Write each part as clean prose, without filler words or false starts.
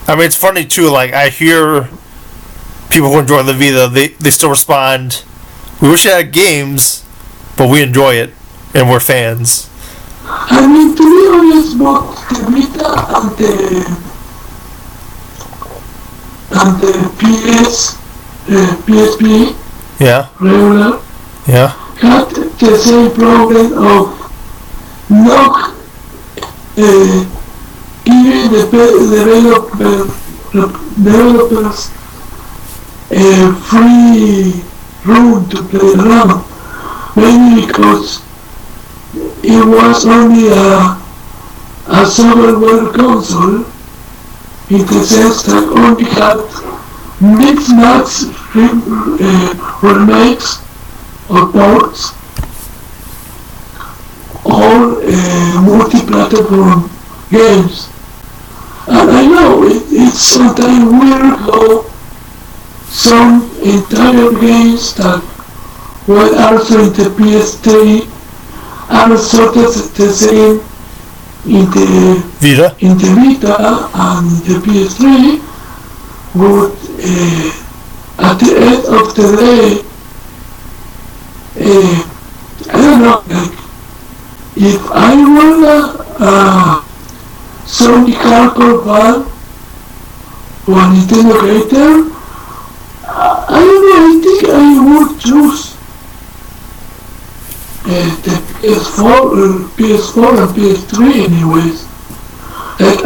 I mean, it's funny too. Like I hear people who enjoy the Vita, they still respond. We wish it had games, but we enjoy it, and we're fans. I mean, to be honest, both the Vita and the PSP, Yeah. regular, Yeah. had the same problem of not giving the developers a free room to play around, mainly because it was only a software console, in the sense that only had mix-match remakes or ports or multi-platform games. And I know it's sometimes weird how some entire games that were also in the PS3 are sort of the same in the Vita. Vita and the PS3, but at the end of the day, I don't know, like, if I were a Sony hardcore fan or a Nintendo creator, I don't know, I think I would choose the PS4 and PS3 anyways. Like I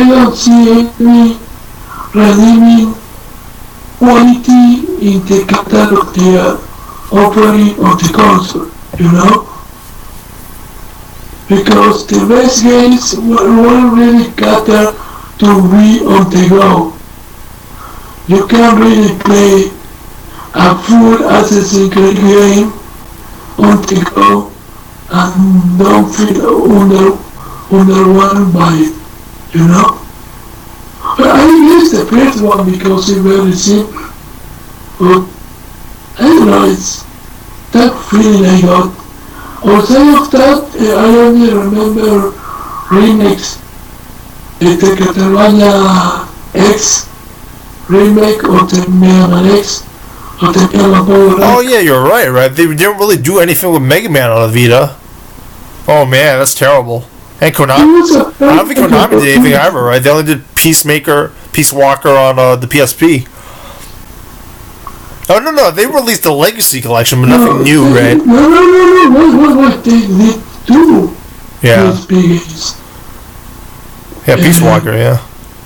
don't see any redeeming quality in the catalog they are offering on the console, you know? Because the best games won't really cater to be on the go. You can't really play a full Assassin's Creed game on the go and don't feel underwhelmed by it, you know? But I guess the first one because it's very simple. But I don't know, it's that feeling I got. Outside of that, I only remember remakes. The Castlevania X remake of the Mega Man X of the Mega Man Power. Oh yeah, you're right. They didn't really do anything with Mega Man on the Vita. Oh man, that's terrible. And Konami, I don't think Konami did anything ever, right? They only did Peace Walker on the PSP. Oh no, they released the Legacy Collection, but nothing new, right? No, they did two PSP games. Yeah, Peace Walker, yeah.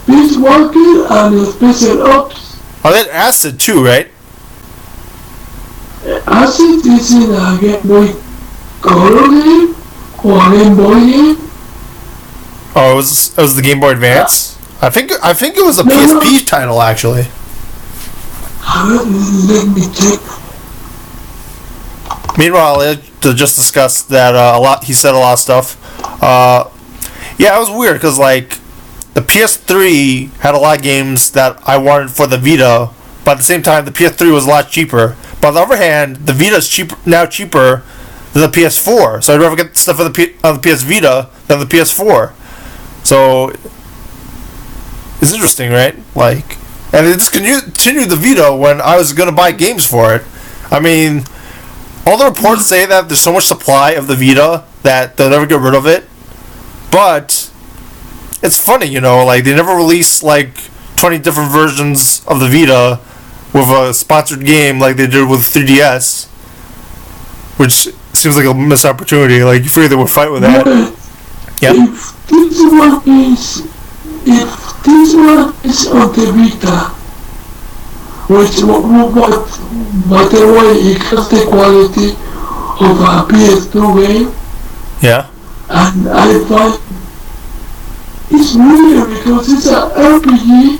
Peace Walker and Special Ops. Oh, that Acid too, right? Acid is in a Game Boy Color game or a Game Boy game. Oh, it was the Game Boy Advance. I think it was a PSP title actually. Let me check. Meanwhile, to just discuss that he said a lot of stuff. Yeah, it was weird because like the PS3 had a lot of games that I wanted for the Vita, but at the same time the PS3 was a lot cheaper. But on the other hand, the Vita is cheaper than the PS4, so I'd rather get stuff on the PS Vita than the PS4. So it's interesting, right? Like, and it's continued the Vita when I was gonna buy games for it. I mean, all the reports say that there's so much supply of the Vita that they'll never get rid of it. But it's funny, you know, like they never release like 20 different versions of the Vita with a sponsored game like they did with 3DS, which seems like a missed opportunity. Like you figure they would fight with that. Yep. If this one is on the Vita, which by the way it has the quality of a PS2 game, Yeah. and I find it's weird because it's an RPG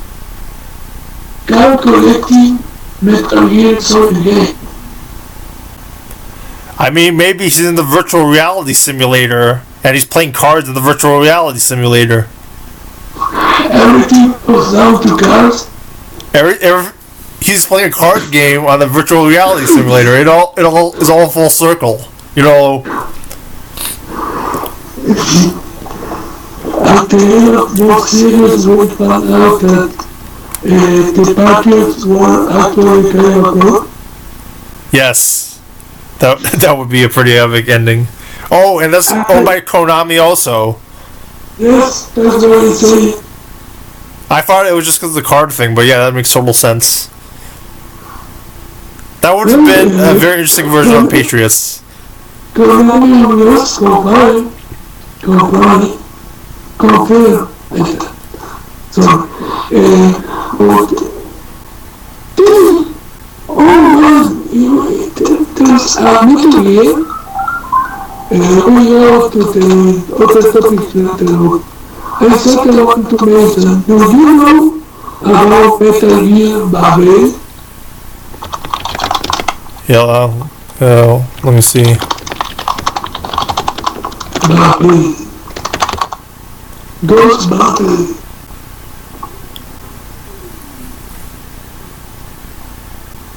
card collecting Metal Gear Solid game. I mean, maybe he's in the virtual reality simulator and he's playing cards in the virtual reality simulator. Everything goes down to cards. He's playing a card game on the virtual reality simulator. It all is all full circle. You know. I the more serious we found out that the Patriots were actually kind of good. Yes. That would be a pretty epic ending. Oh, and that's owned by Konami also. Yes, that's what I say. I thought it was just because of the card thing, but yeah, that makes total sense. That would have been a very interesting version of Patriots. Konami was confirmed. Sorry. But there's a Metal Gear. We go to the other topics that I said I want to mention. Do you know about Metal Gear Babel? Yeah, let me see. Babel. Ghost Babel.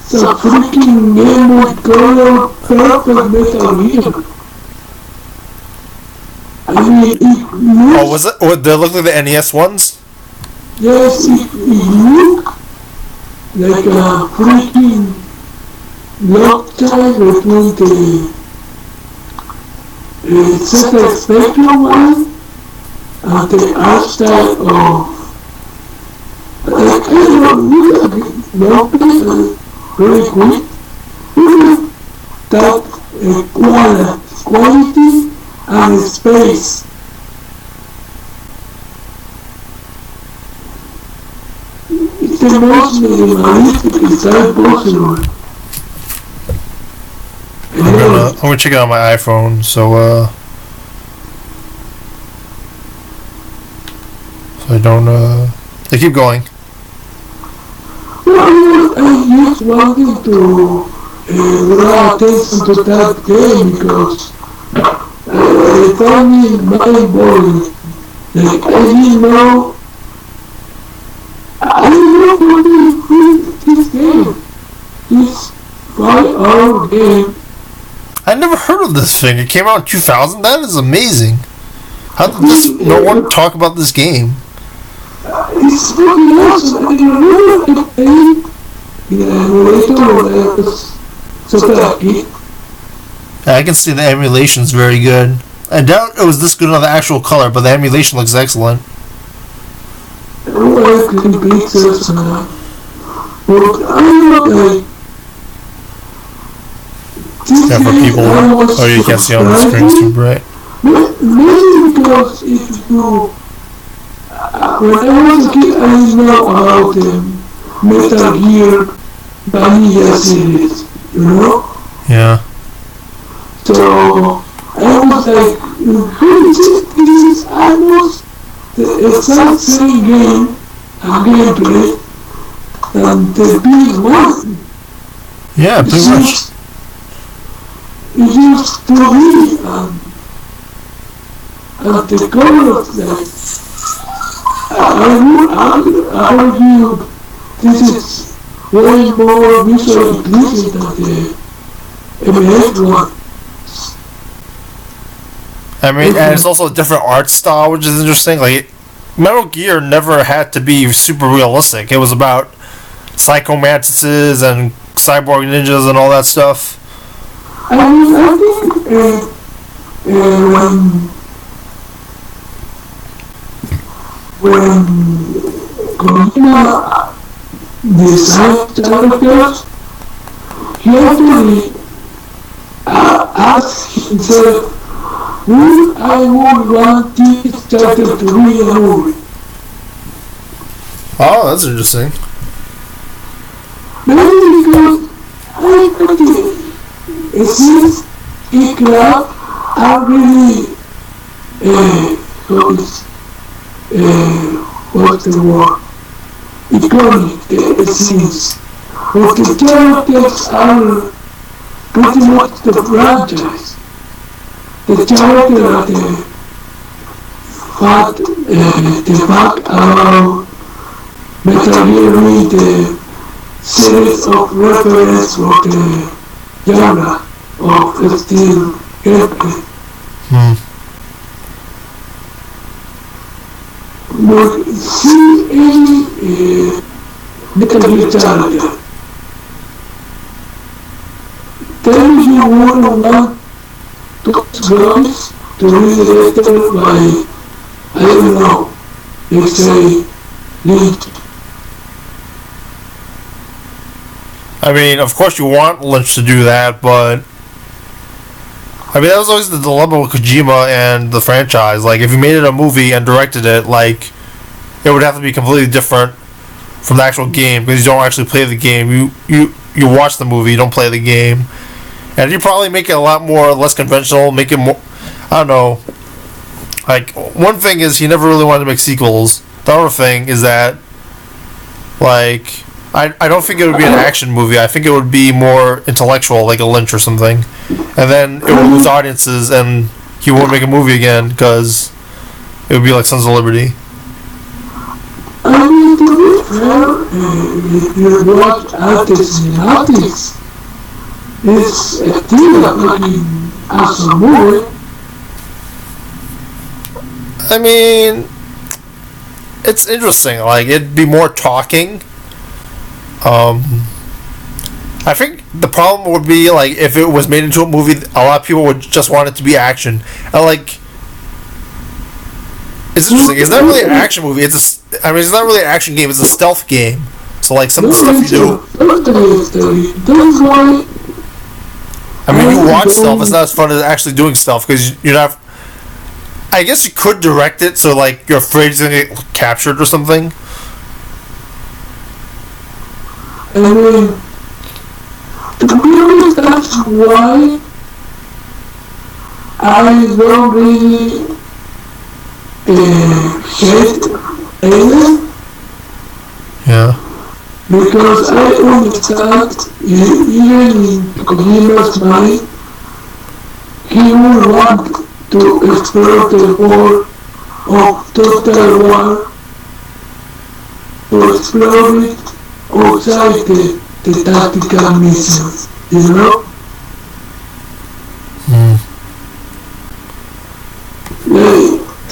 It's a freaking Game Boy Color perfect Metal Gear. I mean, it looks... Oh, was it? Did they look like the NES ones? Yes, it looks like a freaking love time between the ZX Spectrum one and the art style of... I don't know, love time really quick. That quality and space. It's the most minimalistic design possible. I'm gonna check it out on my iPhone. So I don't. They keep going. Well, I just wanted to draw attention to that game because I found it mind blowing. Like I didn't know what this game. This 5-hour game. I never heard of this thing. It came out in 2000. That is amazing. How did no one talk about this game? It's fucking awesome. I remember I played the emulator when I was such a kid. I can see the emulation is very good. I doubt it was this good on the actual color, but the emulation looks excellent. Oh, I can pictures now. But I'm not like... Yeah, for people. Oh, you can't see on the screen, it's too bright. Maybe because if you... when I was a kid, I didn't know about Metal Gear Vanilla series, you know? Yeah. So, I was like, this is almost the exact same game and gameplay than the big one. Yeah, pretty much. It used to be, and the colors that I would argue this is way more visually pleasing than the MS one. I mean, and it's also a different art style, which is interesting. Like, Metal Gear never had to be super realistic. It was about psycho mantises and cyborg ninjas and all that stuff. I mean, I think when Konami designed characters, he actually asked himself, would I would want this character to be a movie? Oh, that's interesting. Maybe because I think it seems Ikra are really what's the word? Iconic, it seems. But the characters are pretty much the franchise. The character at the fact about Metal Gear with the series of reference for the genre of steel gameplay. would see any Metal Gear character. Then you wouldn't want those guys to be directed by, I don't know, let's say, Lynch. I mean, of course you want Lynch to do that, but I mean that was always the dilemma with Kojima and the franchise. Like, if you made it a movie and directed it, like, it would have to be completely different from the actual game because you don't actually play the game. You watch the movie, you don't play the game, and you probably make it a lot more less conventional. Make it more, I don't know. Like, one thing is he never really wanted to make sequels. The other thing is that, like, I don't think it would be an action movie. I think it would be more intellectual, like a Lynch or something. And then it would lose audiences, and he won't make a movie again because it would be like Sons of Liberty. I mean, to be fair, if you watch Arthouse, it's a still a fucking awesome movie. I mean, it's interesting. Like, it'd be more talking. I think the problem would be, like, if it was made into a movie, a lot of people would just want it to be action. And, like, it's interesting. It's not really an action movie. It's not really an action game. It's a stealth game. So, like, some of the stuff you do. That's why. I mean, you watch stealth. It's not as fun as actually doing stealth because you're not. I guess you could direct it so, like, you're afraid it's gonna get captured or something. I mean, to be honest, that's why I don't really hate Alien. Yeah. Because I understand, even in Kojima's mind, he would want to explore the world of Total War, to explore it outside the tactical missions, you know?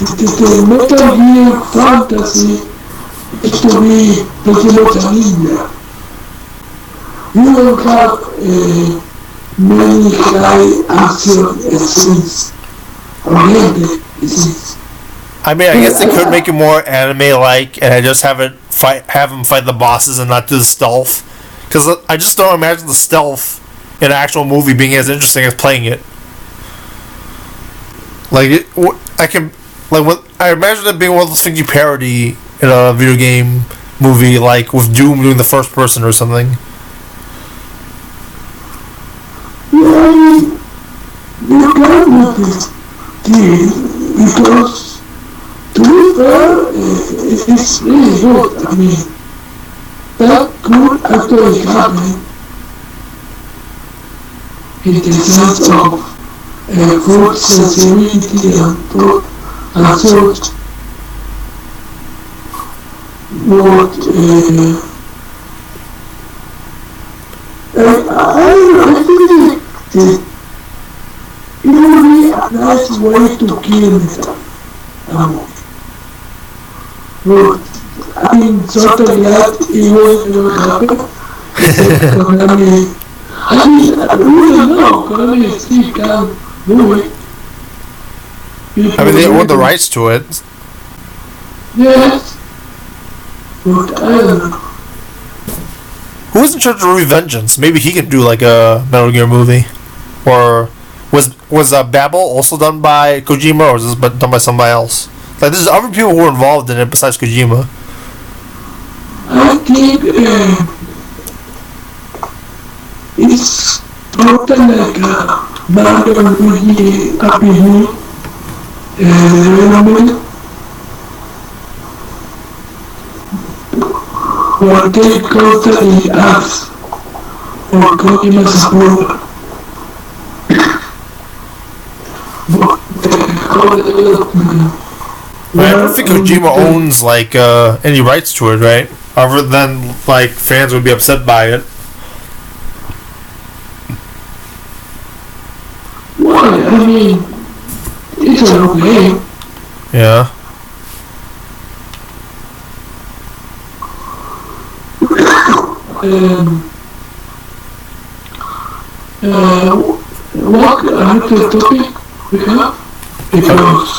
The Metal Gear fantasy is to be pretty much a ninja. You don't have many high action scenes, oriented scenes. I mean, I guess they could make it more anime-like and just have him fight the bosses and not do the stealth. Because I just don't imagine the stealth in an actual movie being as interesting as playing it. Like, I imagine it being one of those things you parody in a video game movie, like with Doom doing the first person or something. Yeah, you can do this thing because, to be fair, it's really good. I mean, that could actually happen in the sense of food sensitivity and such. But I think that it would be a nice way to kill metal. But I'm certainly glad it won't ever happen. Konami, I mean, I really know Konami still can do it. I mean, they own the rights to it. Yes, but I don't know. Who was in charge of Revengeance? Maybe he can do like a Metal Gear movie. Or was Babel also done by Kojima, or was this done by somebody else? Like, there's other people who were involved in it besides Kojima. I think it's totally like a Mario Luigi RPG development. Where they constantly ask for Kojima's approval. But the whole development. I don't think Kojima owns like any rights to it, right? Other than like fans would be upset by it. Why? I mean, it's an okay. Yeah. what another topic we have? Because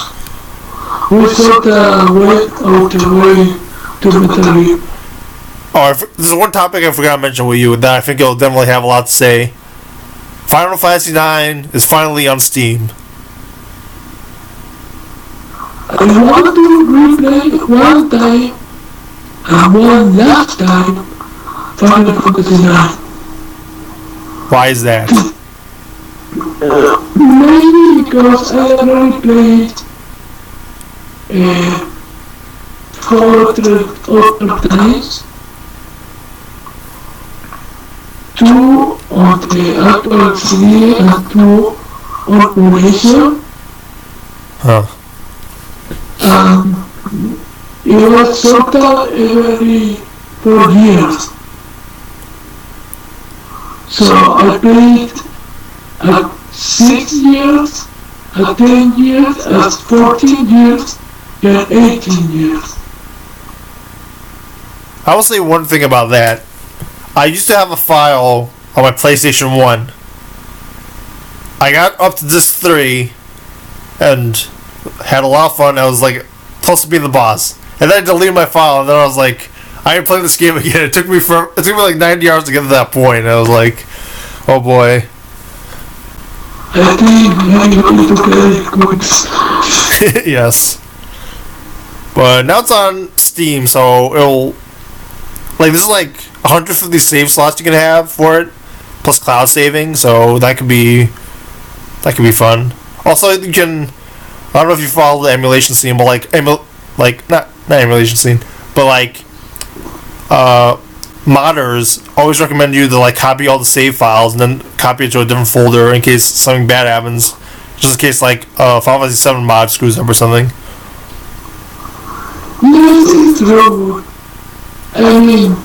we sort of went out the way to Metal Gear. Oh, there's one topic I forgot to mention with you that I think you'll definitely have a lot to say. Final Fantasy IX is finally on Steam. I want to replay one time and one last time Final Fantasy IX. Why is that? Maybe because I already played 4 other times. 2 on the actual CD and 2 on emulation. Huh. It was sort of every 4 years. So I played at 6 years, at 10 years, at 14 years, and 18 years. I will say one thing about that. I used to have a file on my PlayStation 1. I got up to disc 3 and had a lot of fun. I was like close to being the boss. And then I deleted my file and then I was like, I ain't playing this game again. It took me like 90 hours to get to that point. And I was like, oh boy. I think I need to play good. Yes. But now it's on Steam, so it'll this is like 150 save slots you can have for it, plus cloud saving, so that could be fun. Also, you can, I don't know if you follow the emulation scene, but not emulation scene, but modders always recommend you to copy all the save files and then copy it to a different folder in case something bad happens, just in case Final Fantasy 7 mod screws up or something. Yes, it's true. I mean,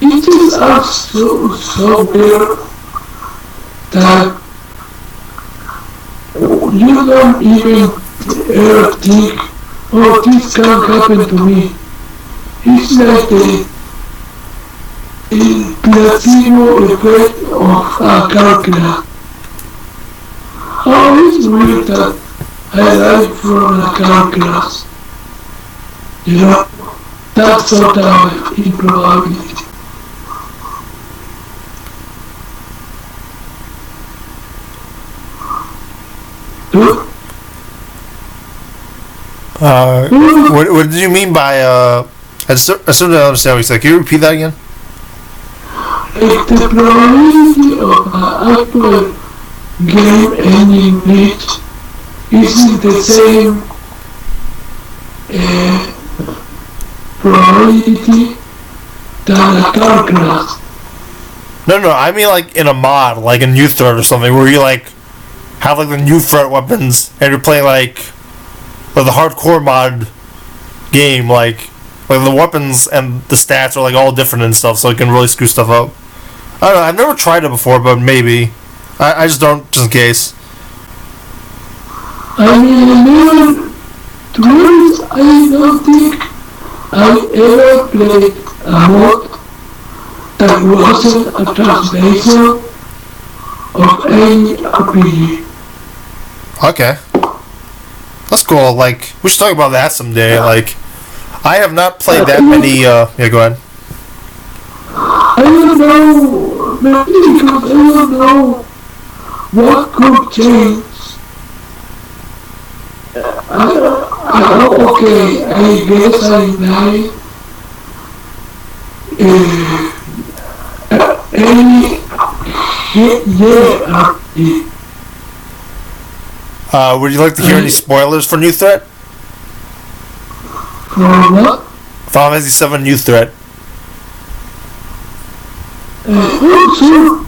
it is so weird that you don't even ever think, oh, this can happen to me. It's like the placebo effect of a calculator. Oh, it's weird that I died from a car crash. You know, that's sort of improbability. What did you mean by, I still don't understand what you said. Can you repeat that again? If the probability of an actual game ending glitch isn't the same probability than a car crash. No, I mean in a mod, like a new threat or something, where you have the new threat weapons, and you're playing the hardcore mod game, like the weapons and the stats are all different and stuff, so it can really screw stuff up. I don't know, I've never tried it before, but maybe. I just don't, just in case. I mean, to be honest, I don't think I ever played a mod that wasn't a translation of any RPG. Okay. That's cool. We should talk about that someday. I have not played that many, yeah, go ahead. I don't know, maybe because I don't know what could change. Okay, I guess I like any RPG. Would you like to hear any spoilers for New Threat? For what? Final Fantasy 7 New Threat. Sure.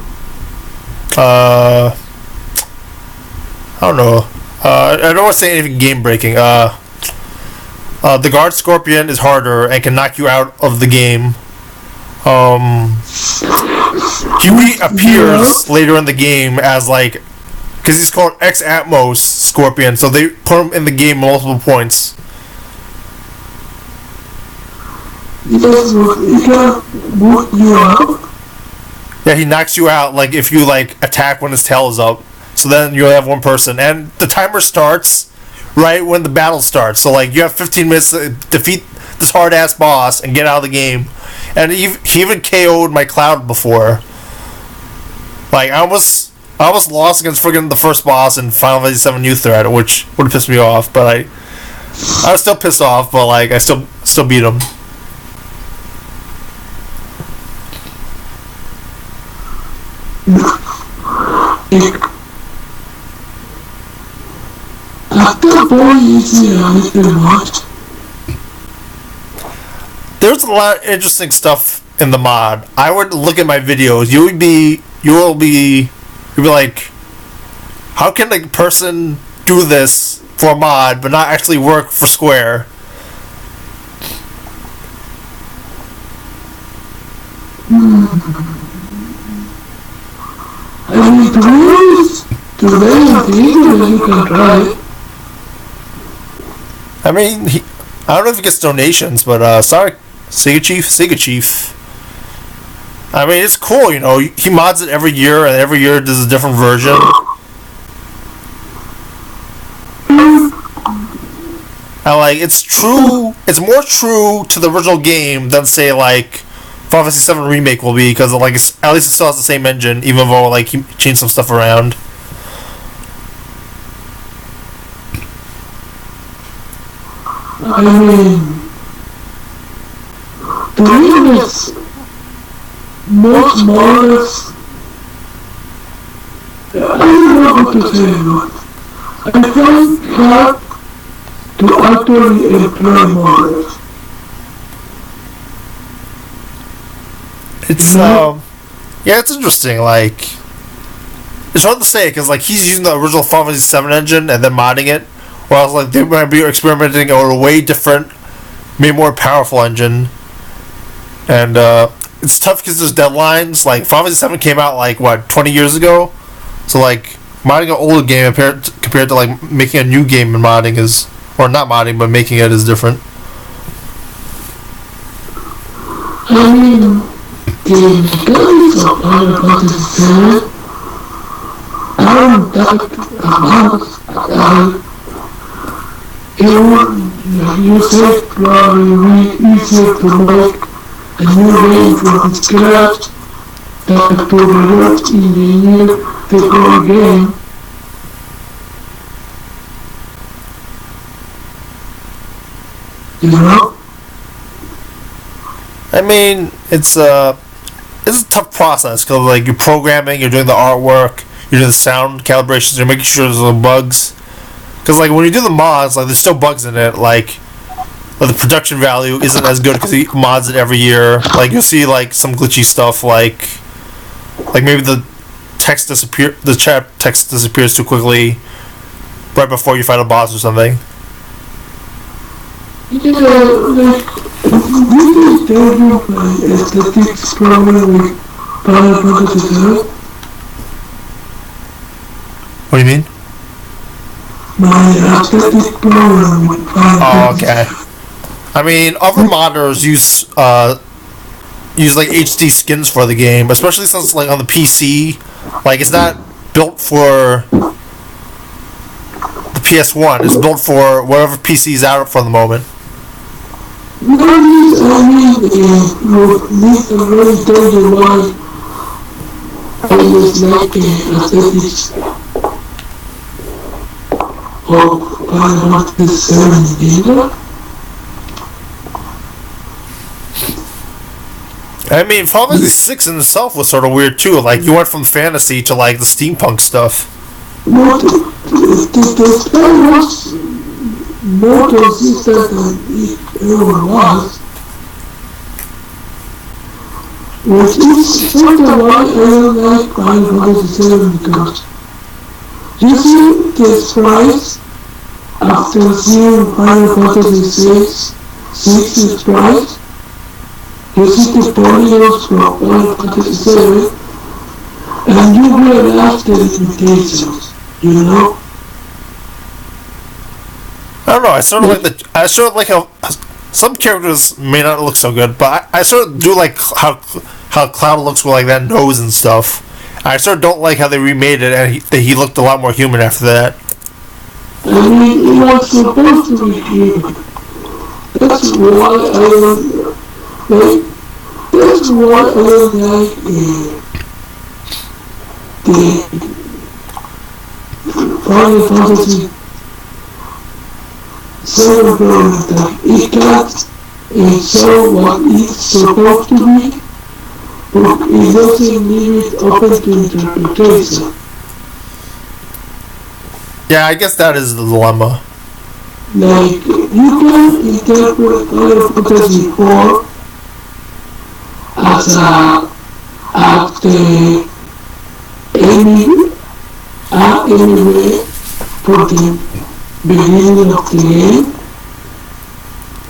I don't know. I don't want to say anything game breaking. The Guard Scorpion is harder and can knock you out of the game. Huey appears later in the game as because he's called X Atmos Scorpion, so they put him in the game multiple points. Yes, but he can boot you out. Yeah, he knocks you out like if you like attack when his tail is up. So then you have one person, and the timer starts right when the battle starts. So like you have 15 minutes to defeat this hard ass boss and get out of the game. And he even KO'd my Cloud before. Like I almost lost against friggin' the first boss in Final Fantasy VII New Threat, which would have pissed me off. But I was still pissed off. But like I still beat him. After 4 years, I pretty much. There's a lot of interesting stuff in the mod. I would look at my videos. You'll be like, how can a person do this for a mod but not actually work for Square? I mean, to be honest, today I think you can try. I mean, I don't know if he gets donations, but sorry, Sega Chief. I mean, it's cool, you know. He mods it every year, and every year does a different version. And like, it's true. It's more true to the original game than say like Final Fantasy VII Remake will be, because like at least it still has the same engine, even though like he changed some stuff around. I mean, to me it's much more or less, I don't know how to say it, but I find it hard to actually employ more or less. It's yeah, it's interesting. Like, it's hard to say because like he's using the original Final Fantasy VII engine and then modding it, whereas like they might be experimenting on a way different, maybe more powerful engine. And it's tough because there's deadlines. Like Final Fantasy VII came out like what 20 years ago, so like modding an older game compared to like making a new game and modding is, or not modding but making it is different. I mean, the mechanics of Final Fantasy VII aren't that advanced. It would, you say, probably be easier to make a new game from scratch than to reverse engineer the core game. You know? I mean, it's a tough process because like you're programming, you're doing the artwork, you're doing the sound calibrations, you're making sure there's no bugs. Because like when you do the mods, like there's still bugs in it. Like the production value isn't as good because he mods it every year. Like you'll see like some glitchy stuff, like maybe the chat text disappears too quickly right before you fight a boss or something. Yeah, like, did they tell you my aesthetics problem with Final Fantasy VII? What do you mean? My aesthetic problem with Final Fantasy. Oh, okay. I mean, other modders use like HD skins for the game, especially since like on the PC, like it's not built for the PS1. It's built for whatever PC is out for the moment. What I mean need to really tell you why I was like aesthetics of Final Fantasy VII either. I mean, Final Fantasy VI in itself was sort of weird too. Like you went from fantasy to like the steampunk stuff. But the spell was more consistent than it ever was. Which is sort of why I don't like Final Fantasy VII, because you see the sprites after seeing Final Fantasy VI sprites. You see the polygons from Final Fantasy VII, and you realize the limitations, you know? I don't know. I sort of like how some characters may not look so good, but I sort of do like how Cloud looks with like that nose and stuff. I sort of don't like how they remade it and he looked a lot more human after that. I mean, it was supposed to be human. That's why I don't like. That's why I don't like the Final Fantasy celebrating that it can't show what it's supposed to be, but it doesn't leave it open to interpretation. Yeah, I guess that is the dilemma. Like, you can interpret Final Fantasy 4 as the anyway for the beginning of the game.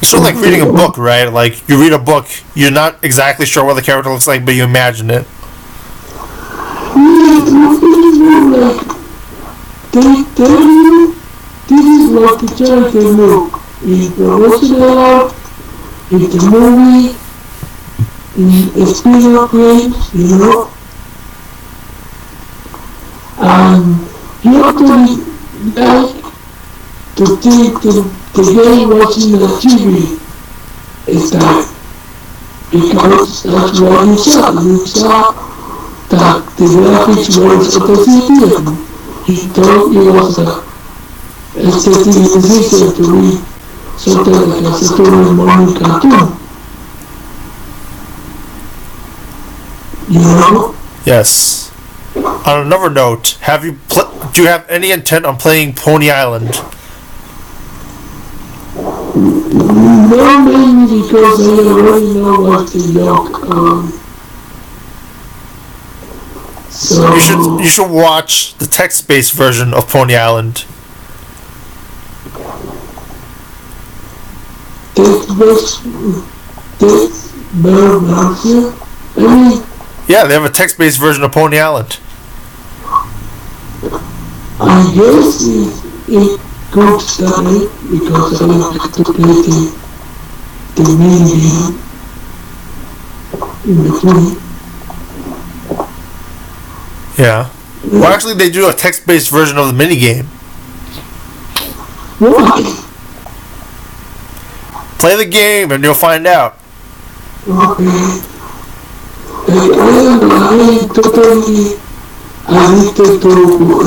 It's sort of like reading a book, right? Like, you read a book, you're not exactly sure what the character looks like, but you imagine it. Yeah, it's more like they tell you this is what the character look in promotional art, in the movie, in a spin-off games, you know. And you actually like to think the game wasn't achieving its time, because that's what you saw. You saw that the graphics were aesthetic and you thought it was a aesthetic decision to read something like a Saturday morning cartoon. You know? Yes. On another note, do you have any intent on playing Pony Island? No, mainly because I already know what the yoke. So You should watch the text-based version of Pony Island. text-based version. I mean, Yeah, they have a text-based version of Pony Island. I guess it could start because I like to play the main game in between. Yeah. Well, actually, they do a text-based version of the minigame. Why? Play the game and you'll find out. Okay. I am totally addicted to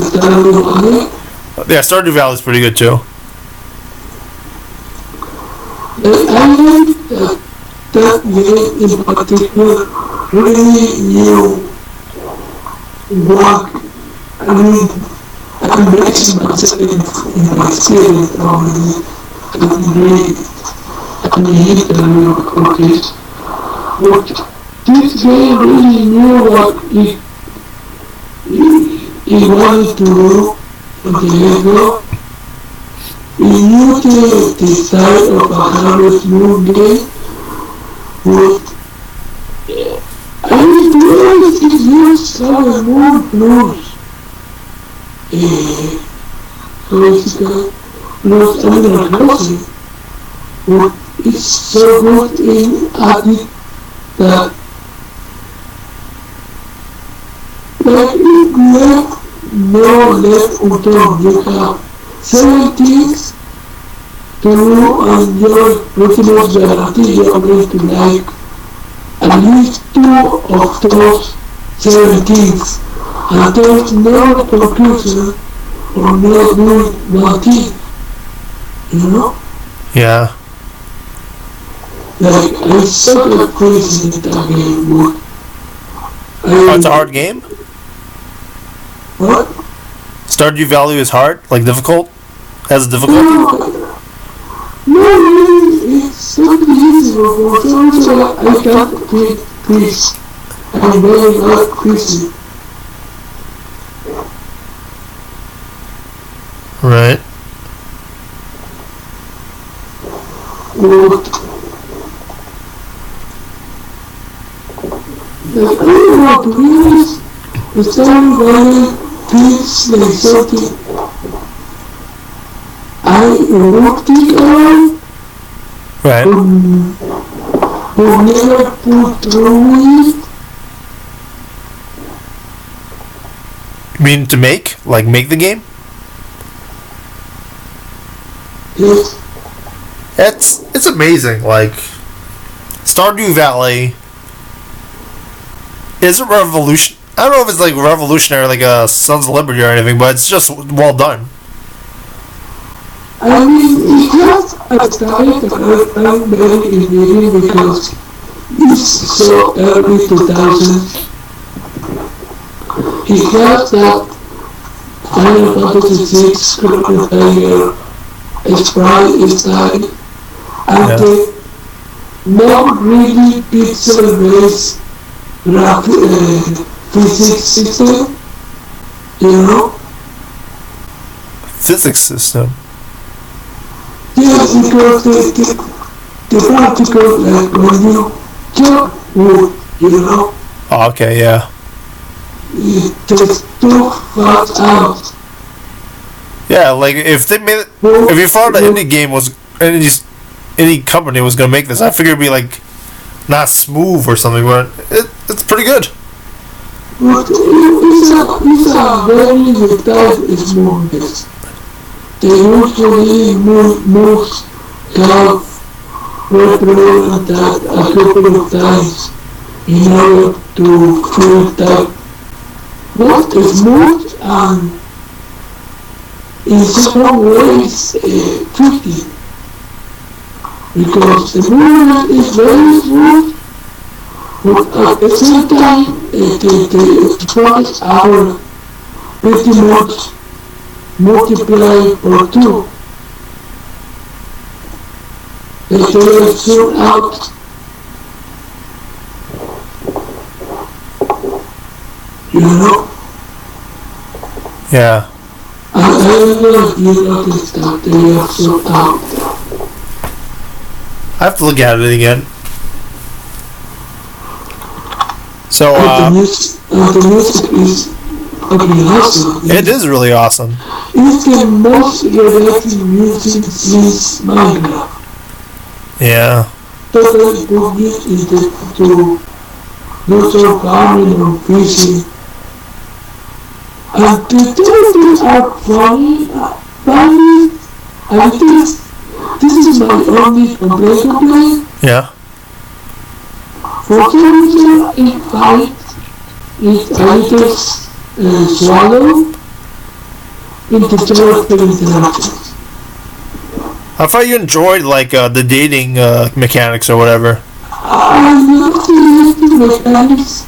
Stardew Valley. Yeah, Stardew Valley is pretty good too. I like that game in particular really knew what I mean. I'm mixing myself in my spirit already. And hate a little cookies. But this game really knew what it wanted to do from the get-go. It knew the style of a Harvest Moon game, but I didn't realize it used Harvest Moon blues. Classical blues Animal Crossing, but it's so good in adding that it left no left undone. You have 7 things to do and you're pretty much guaranteed you're going to like at least 2 of those 7 things, and there's no conclusion for not doing one thing, you know? Yeah. Like, I suck at crazy in that game, but Oh, it's a hard game? What? Stardew Valley is hard? Like difficult? Has a difficulty? No, it's something easy, but also I can't take quiz. I'm very not quizzy. Right. But like, I don't know, to be honest, the Stardew Valley feels like something I would think about, Right. But never put through it. You mean to make? Like, make the game? Yes. It's amazing. Like, Stardew Valley is a revolution. I don't know if it's like revolutionary, like a Sons of Liberty or anything, but it's just well done. I mean, it has a style that I'm very enjoying because it's so early 2000s. It has that Final Fantasy VI Chrono Trigger sprite style and Yeah. the not really pixel-based physics system, you know? Physics system. Yes, because the particles, like when you chop wood, you know, Oh, okay, yeah. it takes too fast out. Yeah, like if they made it, if you found an indie game was any company was gonna make this, I figured it'd be like not smooth or something, but it's pretty good. But it's a very detailed smoothness. They usually moves have reproduced that a couple of times in order to feel that both smooth and in some ways tricky. Because the movement is very smooth, but at the same time the sprites are pretty much multiplied for 2. They are soon out. You know? Yeah. And I don't know if you noticed that they are soon out. I have to look at it again. So, And the music is fucking awesome. it is really awesome. It's the most relaxing music since Minecraft. Yeah. Totally put it into no sort of farming or fishing. And the things are funny, I think this is my only complaint. Yeah. For some reason, it finds it a little swallow into character interactions. I thought you enjoyed like the dating mechanics or whatever. I'm not the mechanics.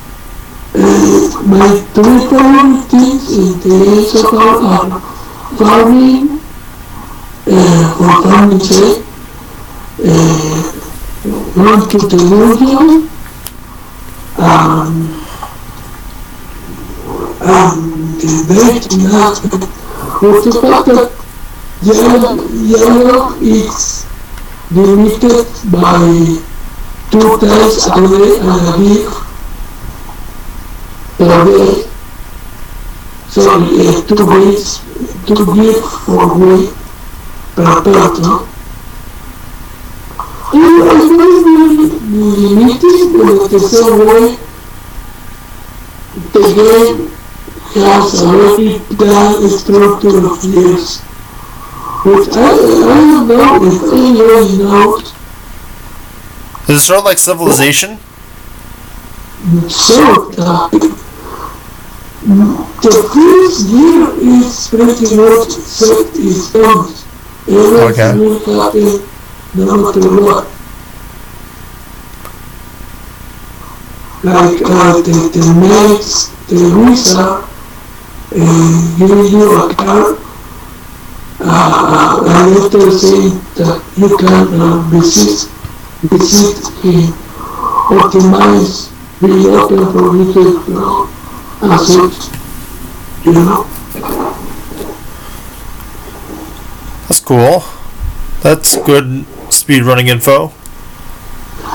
My 3 favorite things in the game so far are farming, for farming's sake, going to the dungeon, the dating aspect. But the fact that yellow is limited by 2 times a day and a week per day. Sorry, 2 weeks, 2 weeks for week per person. It's very limited, but at the same way, the game has a very planned structure of years. But I don't know if anyone knows. Does it start like Civilization? So the first year is pretty much set in stone. Everything will happen no matter what. Like the mates, the wizard, giving you a card, a letter saying that you can visit him, optimize, be open for you to explore, and such, you know? That's cool. That's good speedrunning info.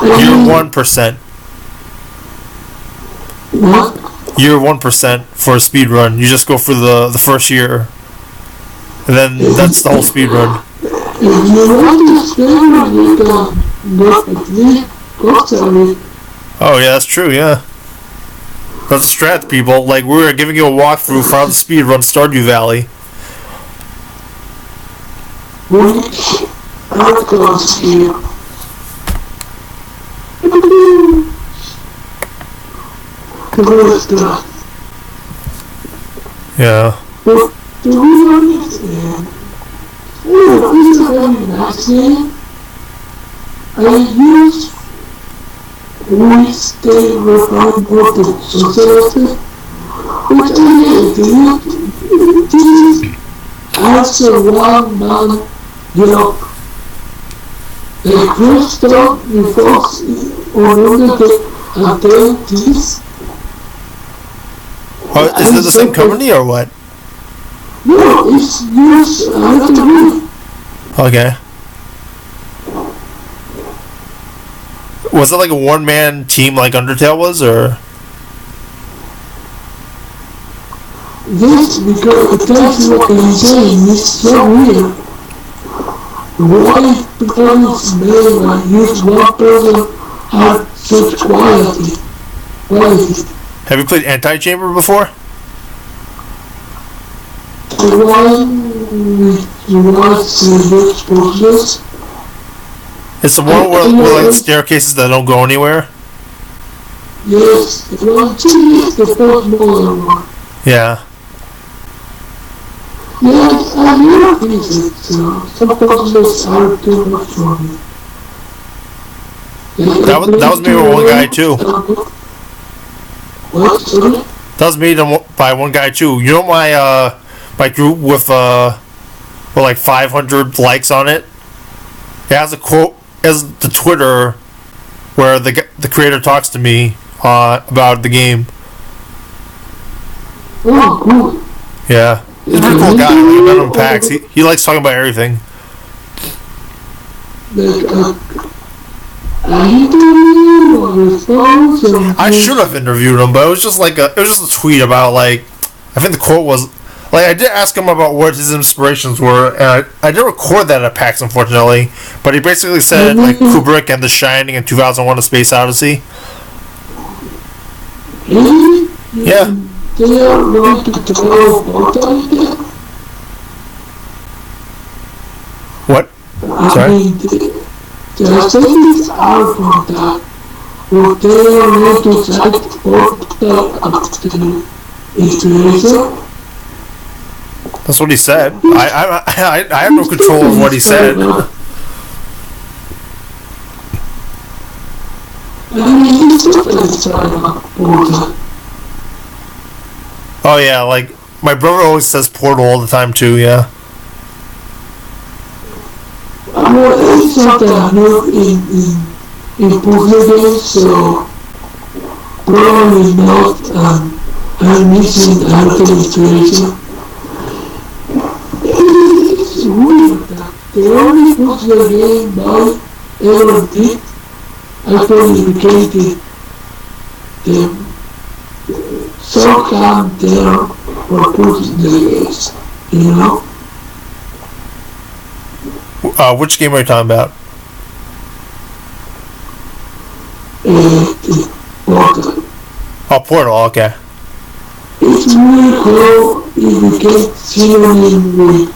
You're 1%. What? You're 1% for a speedrun. You just go for the first year. And then that's the whole speedrun. If you want to experiment, you can perfectly costly. Oh yeah, that's true. Yeah, that's a strat, people. Like we were giving you a walkthrough for how to speedrun Stardew Valley. Which Arthouse here. Close. Yeah. But to be honest, this is a very nice game. I use we stay refined water society, which I did. This is as a one-man job. The crystal revolves around the attendees. Oh, is it the same company or what? No, it's used after. Okay. Was it like a one-man team like Undertale was, or? Yes, because that's what I'm saying. It's so weird. Why plans made by use one person have such quality? Have you played Anti-Chamber before? The one with the exposures. It's the one where like staircases that don't go anywhere. Yes, the one is the first modern one. Yeah. Yes, I never finished it, so some puzzles are too much for me. That was made by one guy too. What? Sorry? That was made by one guy too. You know my group with like 500 likes on it. It has a quote as the Twitter where the creator talks to me about the game. Oh, cool. Yeah, he's a pretty cool guy. Like, I met him in PAX. He likes talking about everything. I should have interviewed him, but it was just a tweet about like, I think the quote was like, I did ask him about what his inspirations were, and I didn't record that at PAX unfortunately, but he basically said like Kubrick and The Shining and 2001: A Space Odyssey. Yeah. They are going to throw Vita. What? Sorry? The settings are for that. But they are going to cite Vita after inspiration. That's what he said. I have no control of what he said. Oh yeah, like my brother always says Portal all the time too. Yeah. Well, it's not that new in puzzle games, so probably not. I'm missing art illustration. It's weird that the only puzzle game I ever did actually created them. So come there for puzzle games, you know? Which game are you talking about? Portal. Oh, Portal. Okay. It's really cool if you get synonym with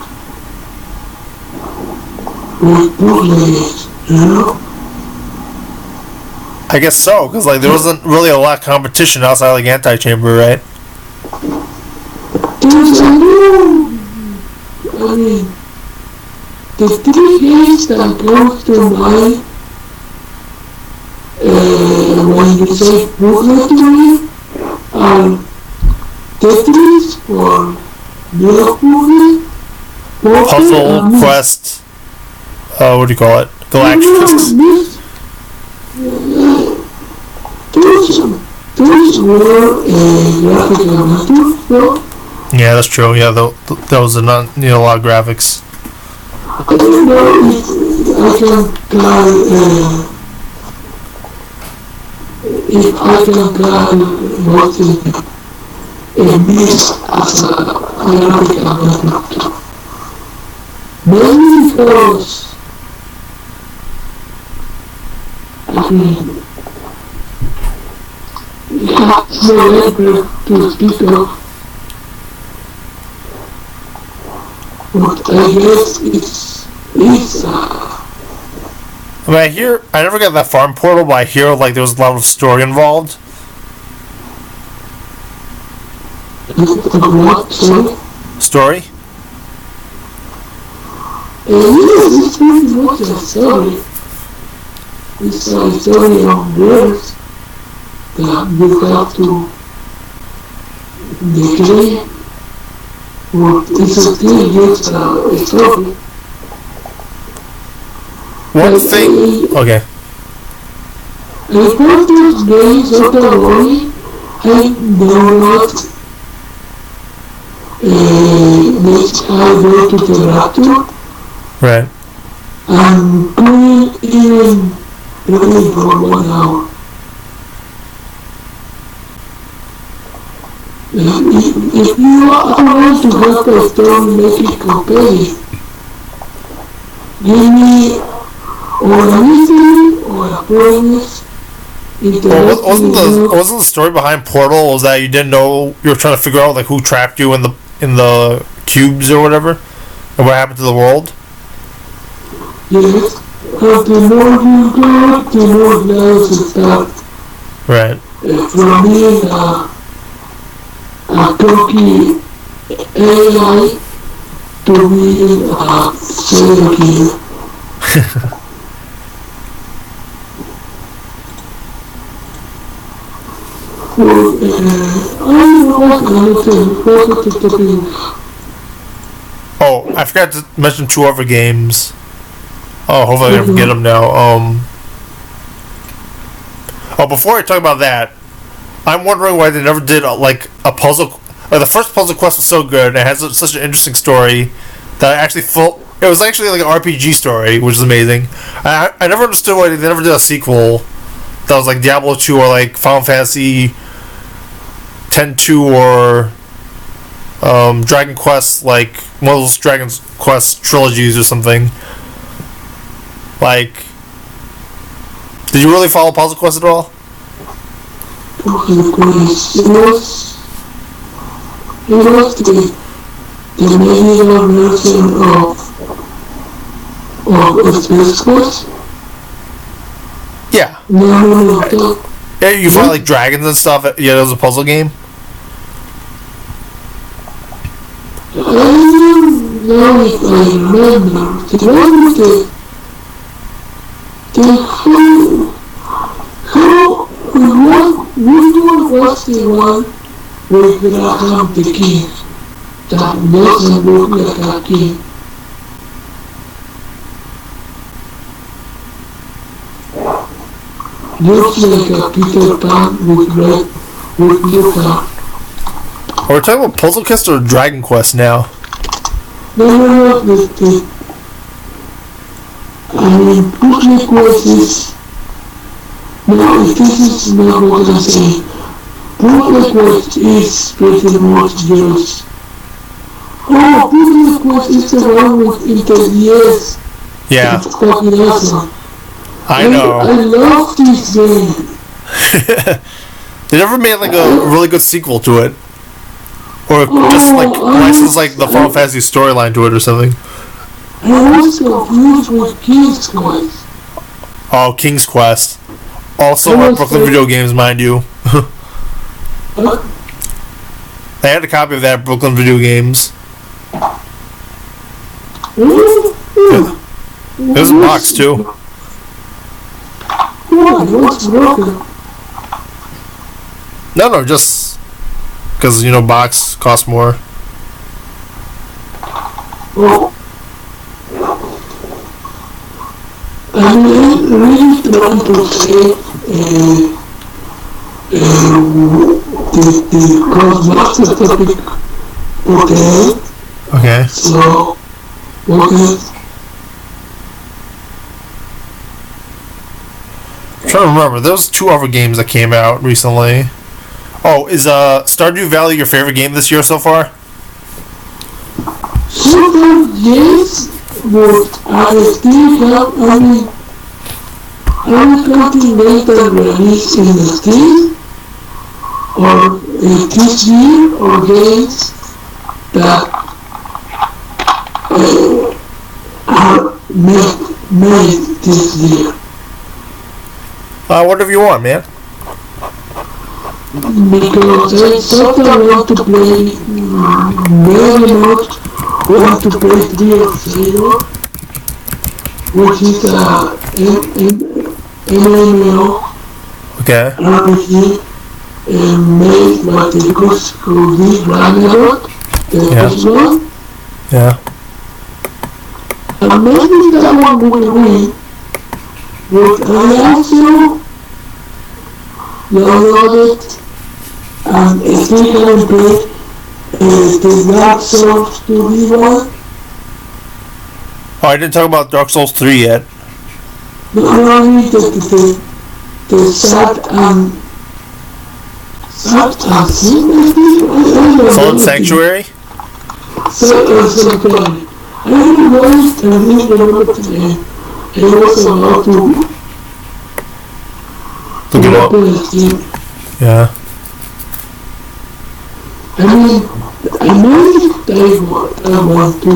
puzzle games, you know? I guess so, because like there wasn't really a lot of competition outside like Anti-Chamber, right? There's a new, I mean, the three games that go to mind when you say puzzle to me are Tetris for Block Puzzle, Quest, what do you call it? Galacticus. Those were graphical novels, though. Yeah, that's true. Yeah, those are not a lot of graphics. I don't know if I can call what is a mix as a graphical novel. Mainly because I mean, it's no longer to speak of. But I guess it's I mean, I never got that far in Portal, but I hear like there was a lot of story involved. what, sorry? Story? Yes, it's pretty much a story. It's a story of words that you have to declare. But it's still just a story. One thing. Okay. The purpose games of the world I do not which I go to the raptor Right. and couldn't even play for 1 hour. If you want to have a story, make it compelling. Give me or a mystery or a promise. Well, wasn't the story behind Portal was that you didn't know, you were trying to figure out like who trapped you in the cubes or whatever, and what happened to the world? Yes, but the more you go, the more lives it start. Right. From being a cookie AI to being a serial killer. Well, I was going to talk. Oh, I forgot to mention 2 other games. Oh, hopefully I can get them now. Oh, before I talk about that, I'm wondering why they never did like a puzzle. The first puzzle quest was so good, and it has such an interesting story that I actually it was actually like an RPG story, which is amazing. I never understood why they never did a sequel that was like Diablo 2 or like Final Fantasy 10-2 or Dragon Quest, like one of those Dragon Quest trilogies or something. Like, did you really follow Puzzle Quest at all? Puzzle Quest, it was the medieval version of Space Quest. Yeah. No. Yeah, you fought like dragons and stuff. Yeah, it was a puzzle game. I don't know if I remember. It was which one was the one with Graham the king that doesn't look like a king? Looks like a Peter Pan with blue hair. Are we talking about Puzzle Quest or Dragon Quest now? No, I mean, Puzzle Quest is... No, this is not what I'm saying. Puzzle Quest is pretty much just... Oh, Puzzle Quest is the one with InterDS. Yeah. It's fucking awesome. I know. I love this game. They never made like a really good sequel to it. Or just like license like the Final Fantasy storyline to it or something. I was confused with King's Quest. Oh, King's Quest. Also on Brooklyn Video Games, mind you. I had a copy of that at Brooklyn Video Games. It was a box too. What's broken? No, just because box costs more. Well, I'm really trying to say the cross-master topic. Okay. So, okay. I'm trying to remember. There was 2 other games that came out recently. Oh, is Stardew Valley your favorite game this year so far? So far, yes, but I still have, are we counting games that released in the Steam or this year, or games that are made this year? Whatever you want, man. Because I sometimes want to play very much, want to play Three of Zero, which is a MMO Okay. RPG made by the Ghost who did Ragnarok, the first one. Yeah. And maybe that one will win, but I also downloaded and still haven't played the Dark Souls 2D1. Oh, I didn't talk about Dark Souls 3 yet. Not only the Fallen Sanctuary? Sanctuary. I really watched and I didn't remember the name. It was about to Look it up. Yeah. I mean, I know that I want to.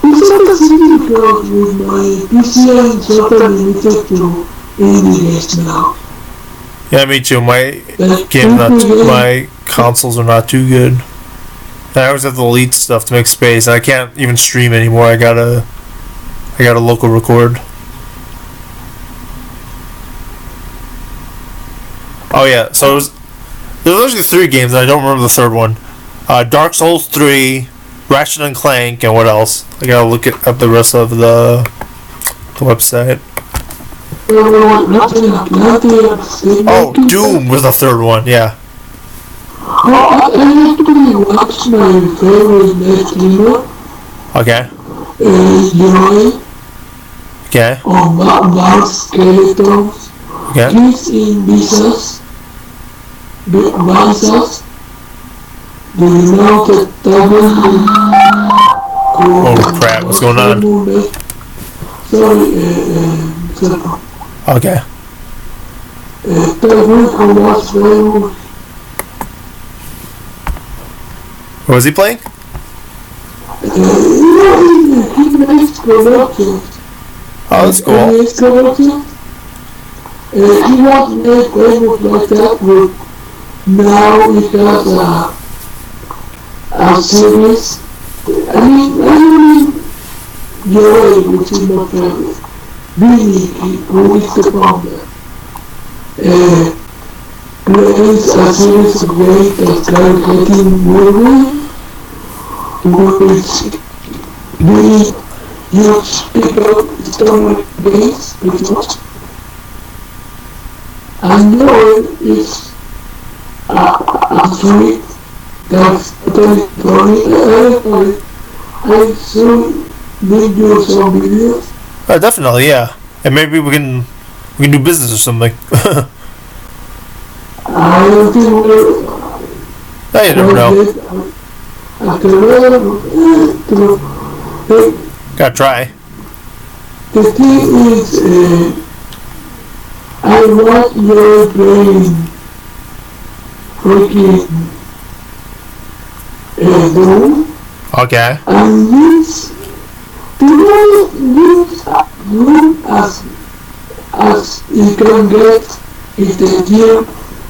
It's not a city because with my PC I'm sort of limited to indie games now. Yeah, me too. My Like, my consoles are not too good. I always have to delete stuff to make space. I can't even stream anymore. I gotta local record. Oh yeah, so there's actually 3 games, and I don't remember the third one. Dark Souls 3, Ratchet and Clank, and what else? I gotta look up the rest of the website. Oh, Doom was the third one. Yeah. I actually watched my favorite streamer, Okay. Joy, Okay. on Mars Skeletons. Okay. He's in Visas. Visas. Do you know the double? Oh crap! What's going on? Sorry, Okay. was very. What was he playing? He makes productions. Oh, that's cool. He makes productions. He was made famous like that, but now he has a series. I mean, Joy, which is my favorite. Really, who is the founder? Creates a series of games that are getting moving, which really huge people story games, pretty much. And Joy is a sweet that's totally funny. I soon make you some videos. Definitely, yeah. And maybe we can do business or something. I don't think we're. You never know. Gotta try. The thing is, I want your brain freaking Doom. Okay. And use Doom as you can get in the year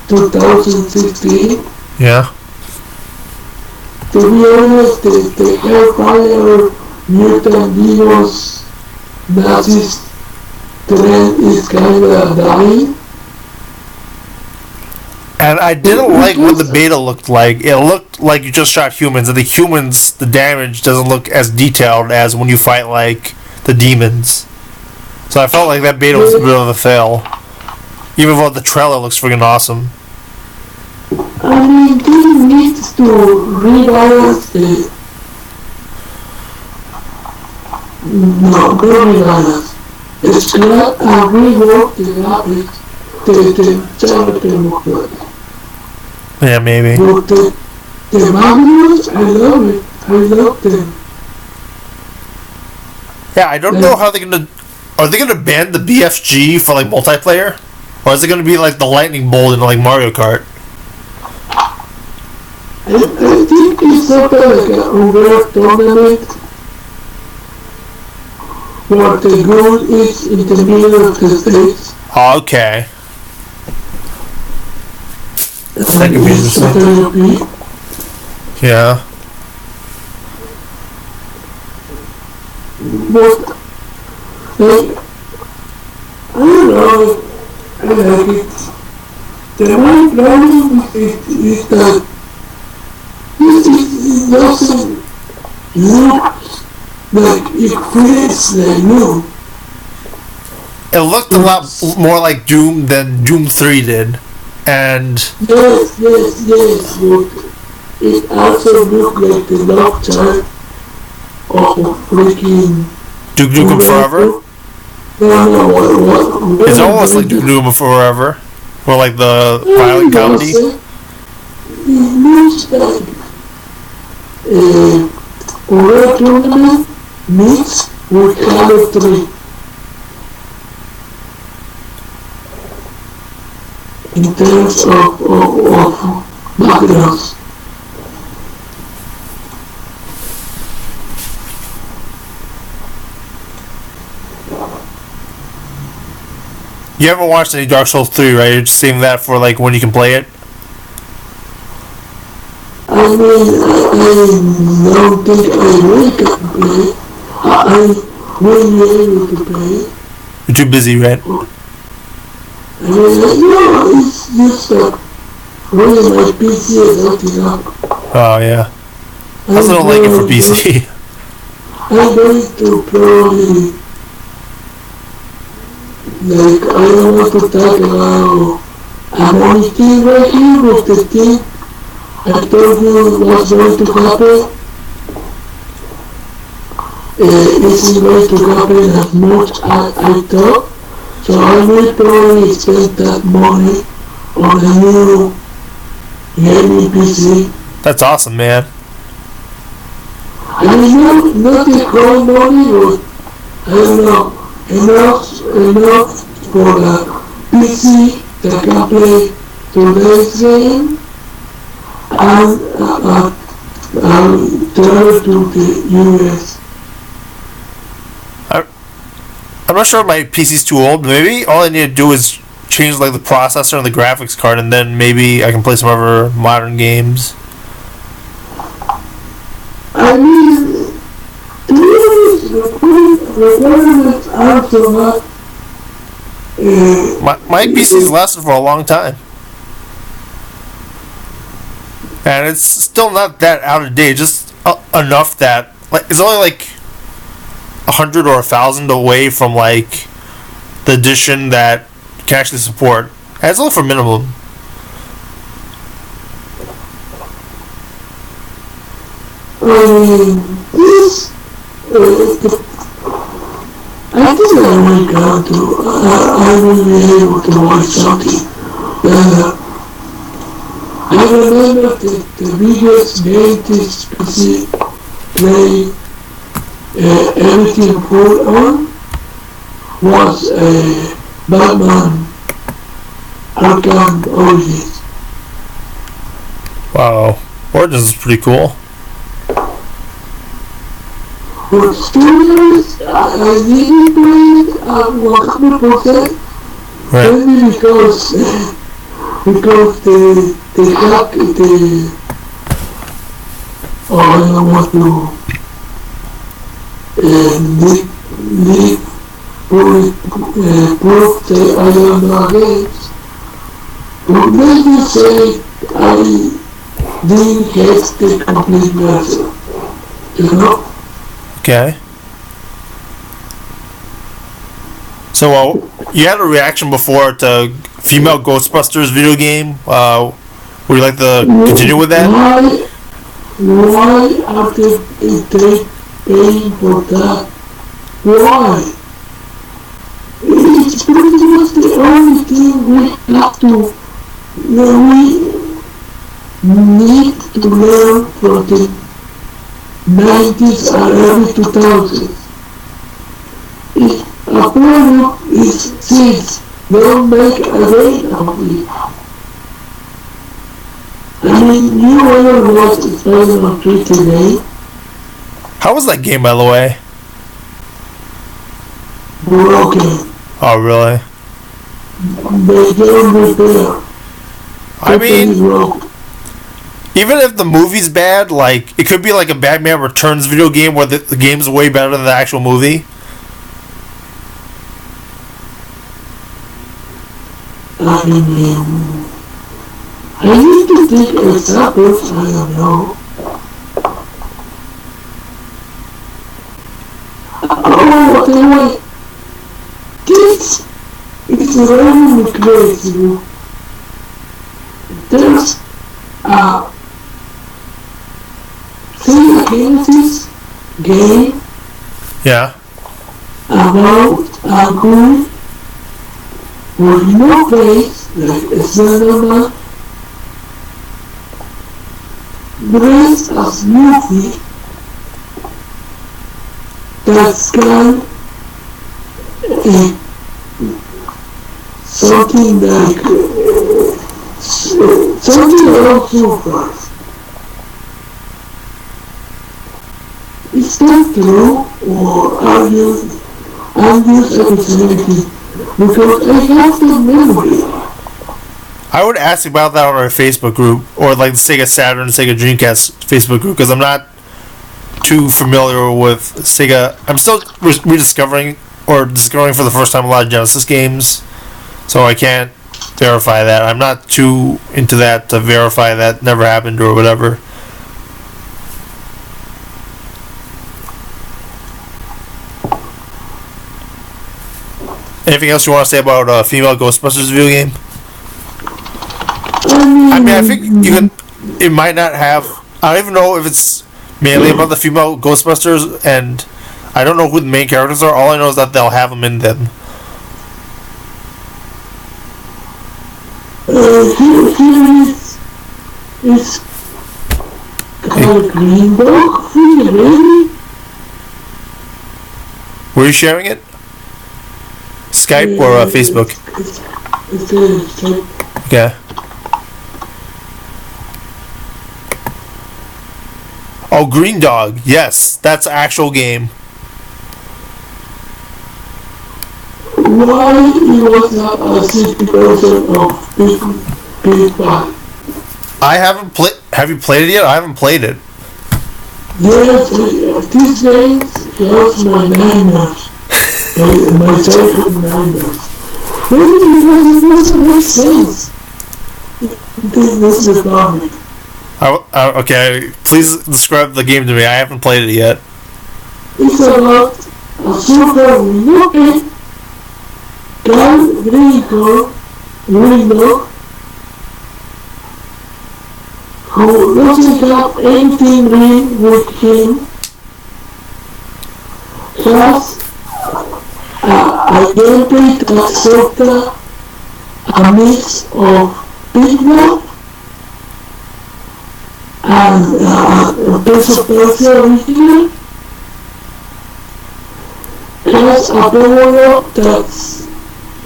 2016. Yeah. To be honest, the Hellfire Mutant Heroes Nazis trend is kind of dying. And I didn't like what the beta looked like. It looked like you just shot humans, and the humans, the damage doesn't look as detailed as when you fight, like, the demons. So I felt like that beta was a bit of a fail. Even though the trailer looks freaking awesome. I mean, they need to rebalance the... No, don't rebalance. Scrap and rework the graphics, the character movement. Yeah, maybe. But the Magnus, I love it. I love them. Yeah, I don't know how they're gonna are they gonna ban the BFG for like multiplayer, or is it gonna be like the lightning bolt in like Mario Kart? I think it's something like an over tournament where the goal is in the middle of the stage. Oh, okay. That could be interesting. Yeah. But, like, I don't know, I like it. The main problem with it is that it doesn't look like it feels like new. It looked a lot more like Doom than Doom 3 did. And yes, but it also looked like the love child of freaking Duke Nukem Forever? No, It's almost like Duke Nukem Forever. Or like the violent comedy. It looks like World Tournament meets with Halo 3. In terms of backgrounds. You haven't watched any Dark Souls 3, right? You're just saving that for like when you can play it? I mean, I don't think I really can play. I will be able to play. You're too busy, right? I mean, no, it's just that when my PC is acting up. Oh, yeah. I also don't like it for PC. I'm going to probably, like, I don't want to talk about a thing right here, but the thing I told you was going to happen isn't going to happen as much as I thought. So I will probably spend that money on a new gaming PC. That's awesome, man. I mean, not the whole money, but I don't know, enough for a PC that can play today's game and travel to the US. I'm not sure if my PC's too old. Maybe all I need to do is change like the processor and the graphics card, and then maybe I can play some other modern games. I mean, to be honest, the requirements are so much. My PC's lasted for a long time, and it's still not that out of date. Just enough that like it's only like 100 or 1,000 away from like the edition that can actually support. And it's only for minimum. This, I think I will go to, I will be able to watch something. I remember the biggest game this PC play everything full on was Batman Arkham Origins. Wow, Origins is pretty cool. But studios, I didn't play it at 100%, Right. mainly because they hack the, I don't want to leak proof the I don't know games. But let me say I didn't get the complete version, you know? Okay. So, you had a reaction before to female Ghostbusters video game. Would you like to continue with that? Why are they paying for that? Why? It's pretty much the only thing we have to, we need to learn from the 90s and early 2000s. If a product is since they'll make a game of it. I mean, you ever watched Spider-Man 3 today? How was that game, by the way? Broken. Oh, really? They don't repair. I mean, even if the movie's bad, like, it could be like a Batman Returns video game where the game's way better than the actual movie. I mean, I used to think examples, I don't know. Oh, anyway, this is really crazy. There's a Sega Genesis game Yeah. about a group with no face, like a cinema, dressed as movie that's got something like something around super. Is that true or are you hallucinating? Because I have the memory. I would ask about that on our Facebook group, or like the Sega Saturn, Sega Dreamcast Facebook group, because I'm not too familiar with Sega. I'm still rediscovering or discovering for the first time a lot of Genesis games, so I can't verify that. I'm not too into that to verify that never happened or whatever. Anything else you want to say about female Ghostbusters video game? I mean, I think you can. It might not have. I don't even know if it's mainly about the female Ghostbusters, and I don't know who the main characters are. All I know is that they'll have them in them. Here is called Green Dog. Really? Were you sharing it? Skype or Facebook? It's Okay. Oh, Green Dog. Yes, that's an actual game. Why it was not a 60% of people? I haven't played. Have you played it yet? I haven't played it. Yes, these days was my nightmares. My childhood nightmares. Maybe because it doesn't make sense. This is the problem. Okay, please describe the game to me. I haven't played it yet. It's about a super looking window who doesn't have anything wrong with him, has a gameplay that's sort of a mix of people and a piece of Persia originally. Has a power up that's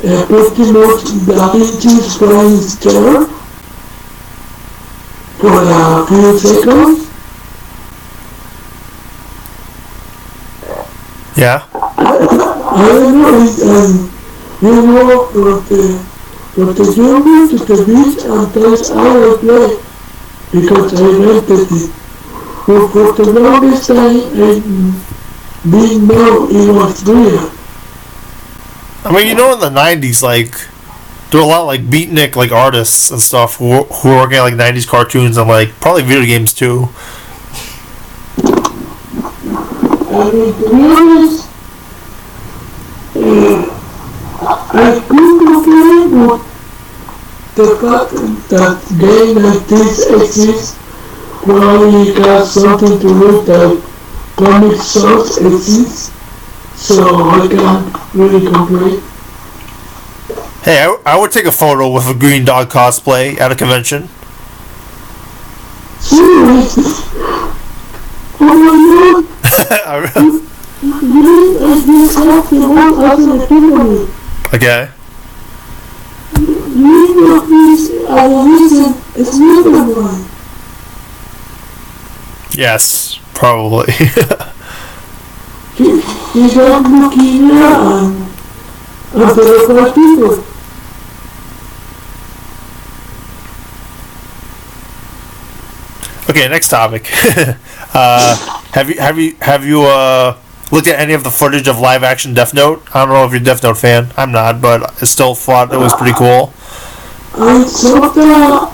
pretty much Da Vinci's flying star for a few seconds. Yeah. I don't know if you know for the journey to the beach and that's how I play because I rented it. But for the longest time I didn't know it was real. I mean, you know, in the '90s, like there were a lot of, like beatnik like artists and stuff who were working on like '90s cartoons and like probably video games too. I mean, to be honest, I could complain with the fact that game like this exists probably has something to do that comic source exists, so I can't really complain. Hey, I would take a photo with a Green Dog cosplay at a convention. Seriously? Oh my god! You just have the one as an economy. Okay. You know this as a reason is not one. Yes, probably. He got leukemia and there are people. Okay, next topic. Have you looked at any of the footage of live action Death Note? I don't know if you're a Death Note fan. I'm not, but I still thought it was pretty cool. I saw that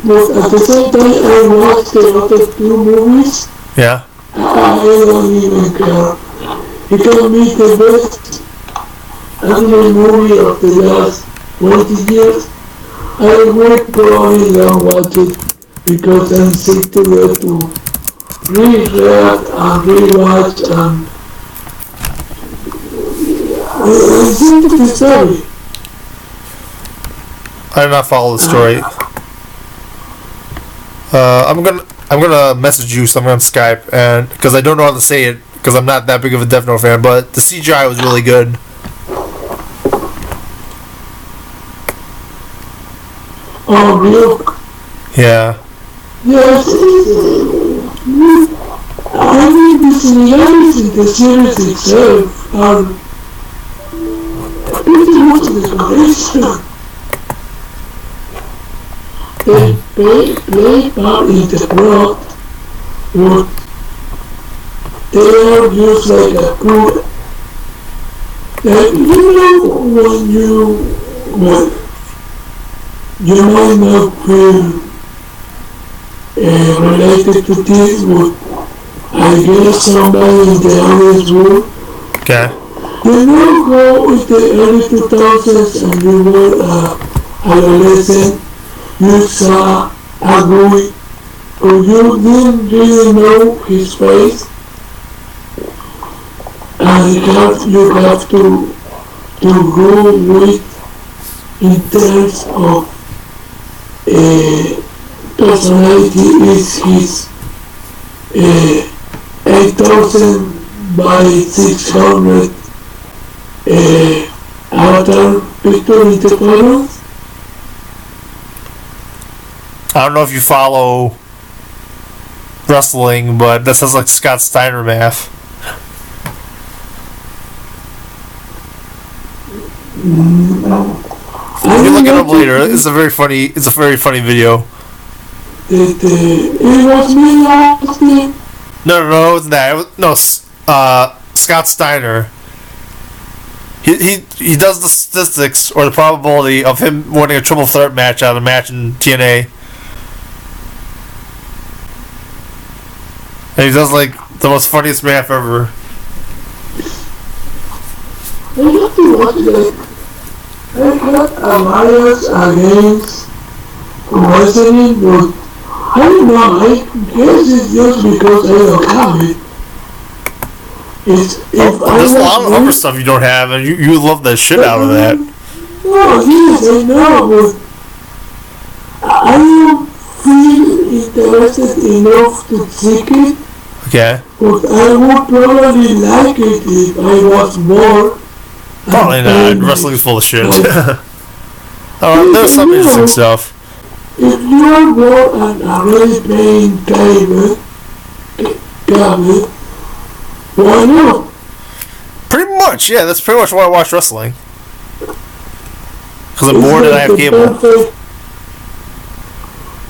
but at the same time I watched the other two movies. Yeah. I don't even care. It can be the best anime movie of the last 20 years. I would probably not watch it because I'm sick to it to re-read and re-watch and I'm sick of the story. I did not follow the story. I'm gonna message you something on Skype, and because I don't know how to say it, because I'm not that big of a Death Note fan, but the CGI was really good. Oh, look. Yeah. Yes, I mean the similarities in the series itself are pretty much the correction. They play part in the plot, but they are used like a good. Like, when you might not feel related to this, but I guess somebody in the audience would. Okay. You know how in the early 2000s and you were adolescent, you saw a guy who you didn't really know his face, and you have to go with in terms of personality is his 8000 by 600 avatar picture in the photos. I don't know if you follow wrestling, but that sounds like Scott Steiner math. You can look it up later. It's a very funny video. It was me last year. No, it wasn't that. Scott Steiner. He does the statistics or the probability of him winning a triple threat match out of a match in TNA. And he does like the most funniest math ever. I have to watch that. I got alliance against wrestling, but I don't know, I guess it's just because I don't have it. There's a lot of other stuff you don't have, and you love the shit out of that. No, yes, I know, but I don't feel interested enough to seek it. Okay. But I would probably like it if I was more. Probably not. Wrestling is full of shit. There's some interesting stuff. If you are more an already playing cable, why not? Pretty much, yeah. That's pretty much why I watch wrestling. Because I'm bored and I have cable.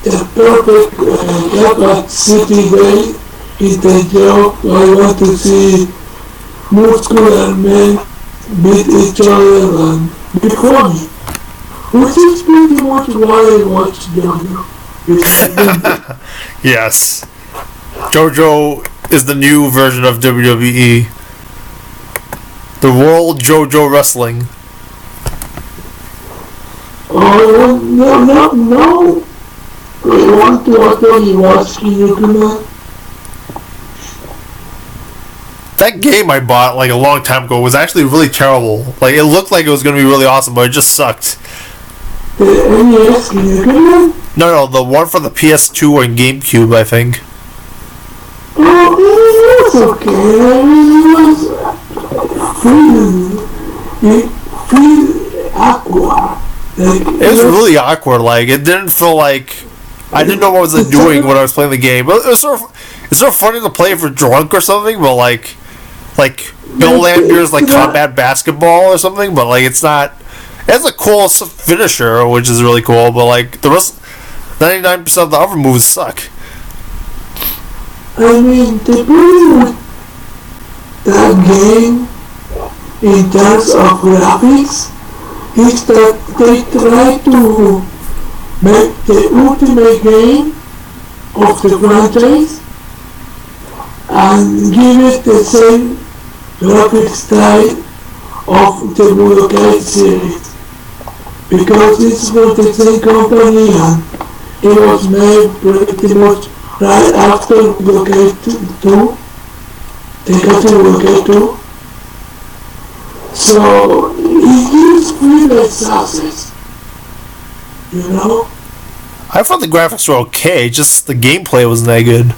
The perfect city day is the job I want to see muscular men beat each other and be funny. Which is pretty much why I watch JoJo. Yes. JoJo is the new version of WWE. The World JoJo Wrestling. Oh, no. I want to actually watch Kinokuma. That game I bought like a long time ago was actually really terrible. Like it looked like it was gonna be really awesome, but it just sucked. The NES Kinokuma? No, the one for the PS2 and GameCube, I think. Oh, it was okay. I mean, it feels awkward. Like, It was really awkward. Like it didn't feel like I didn't know what was I doing when I was playing the game. But it was it's sort of funny to play if you're drunk or something. But like Bill Lampier's like combat basketball or something. But like it's not. It's a cool finisher, which is really cool. But like the rest, 99% of the other moves suck. I mean, the problem with that game in terms of graphics is that they try to make the ultimate game of the franchise and give it the same graphic style of the Budokai series, because it's from the same company and it was made pretty much right after Budokai 2, Tenkaichi Budokai 2. So it gives me like success, you know? I thought the graphics were okay. Just the gameplay wasn't that good.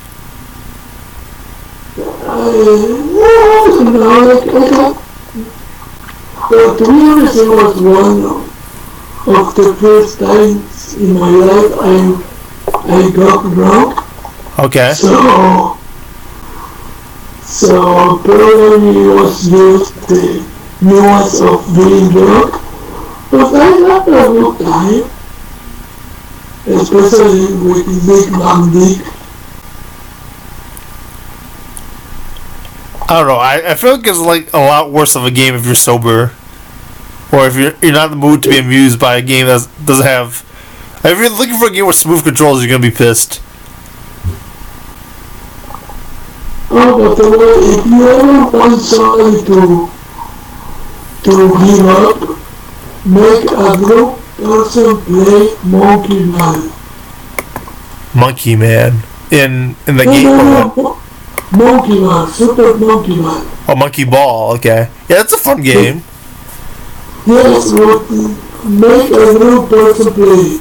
But to be honest, it was one of the first times in my life I got drunk. Okay. So probably it was just the nuance of being drunk. But I had a good time. Especially with Big Bang Dick. I don't know. I feel like it's like a lot worse of a game if you're sober, or if you're not in the mood to be amused by a game that doesn't have. If you're looking for a game with smooth controls, you're gonna be pissed. Oh, but if you ever want somebody to give up, make a group person play Monkey Man. Monkey Man in the game. Monkey Man, Super Monkey Man. Oh, Monkey Ball. Okay, yeah, that's a fun game. Yes, but make a group person play.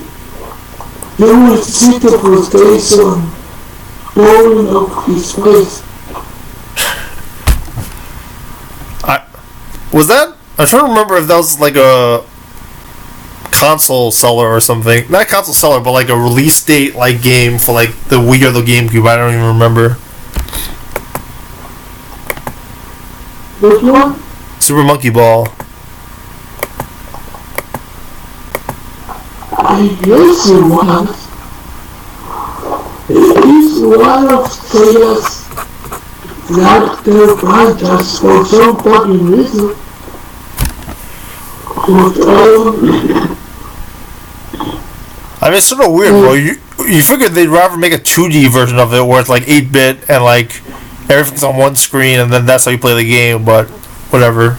You will see the frustration pouring off his face. Was that? I'm trying to remember if that was like a console seller or something. Not console seller, but like a release date like game for like the Wii or the GameCube. I don't even remember. Which one? Super Monkey Ball. I guess it was. It is one of Sega's character franchise for some fucking reason. But I mean, it's sort of weird, bro. You figured they'd rather make a 2D version of it where it's like 8-bit and like everything's on one screen and then that's how you play the game, but whatever.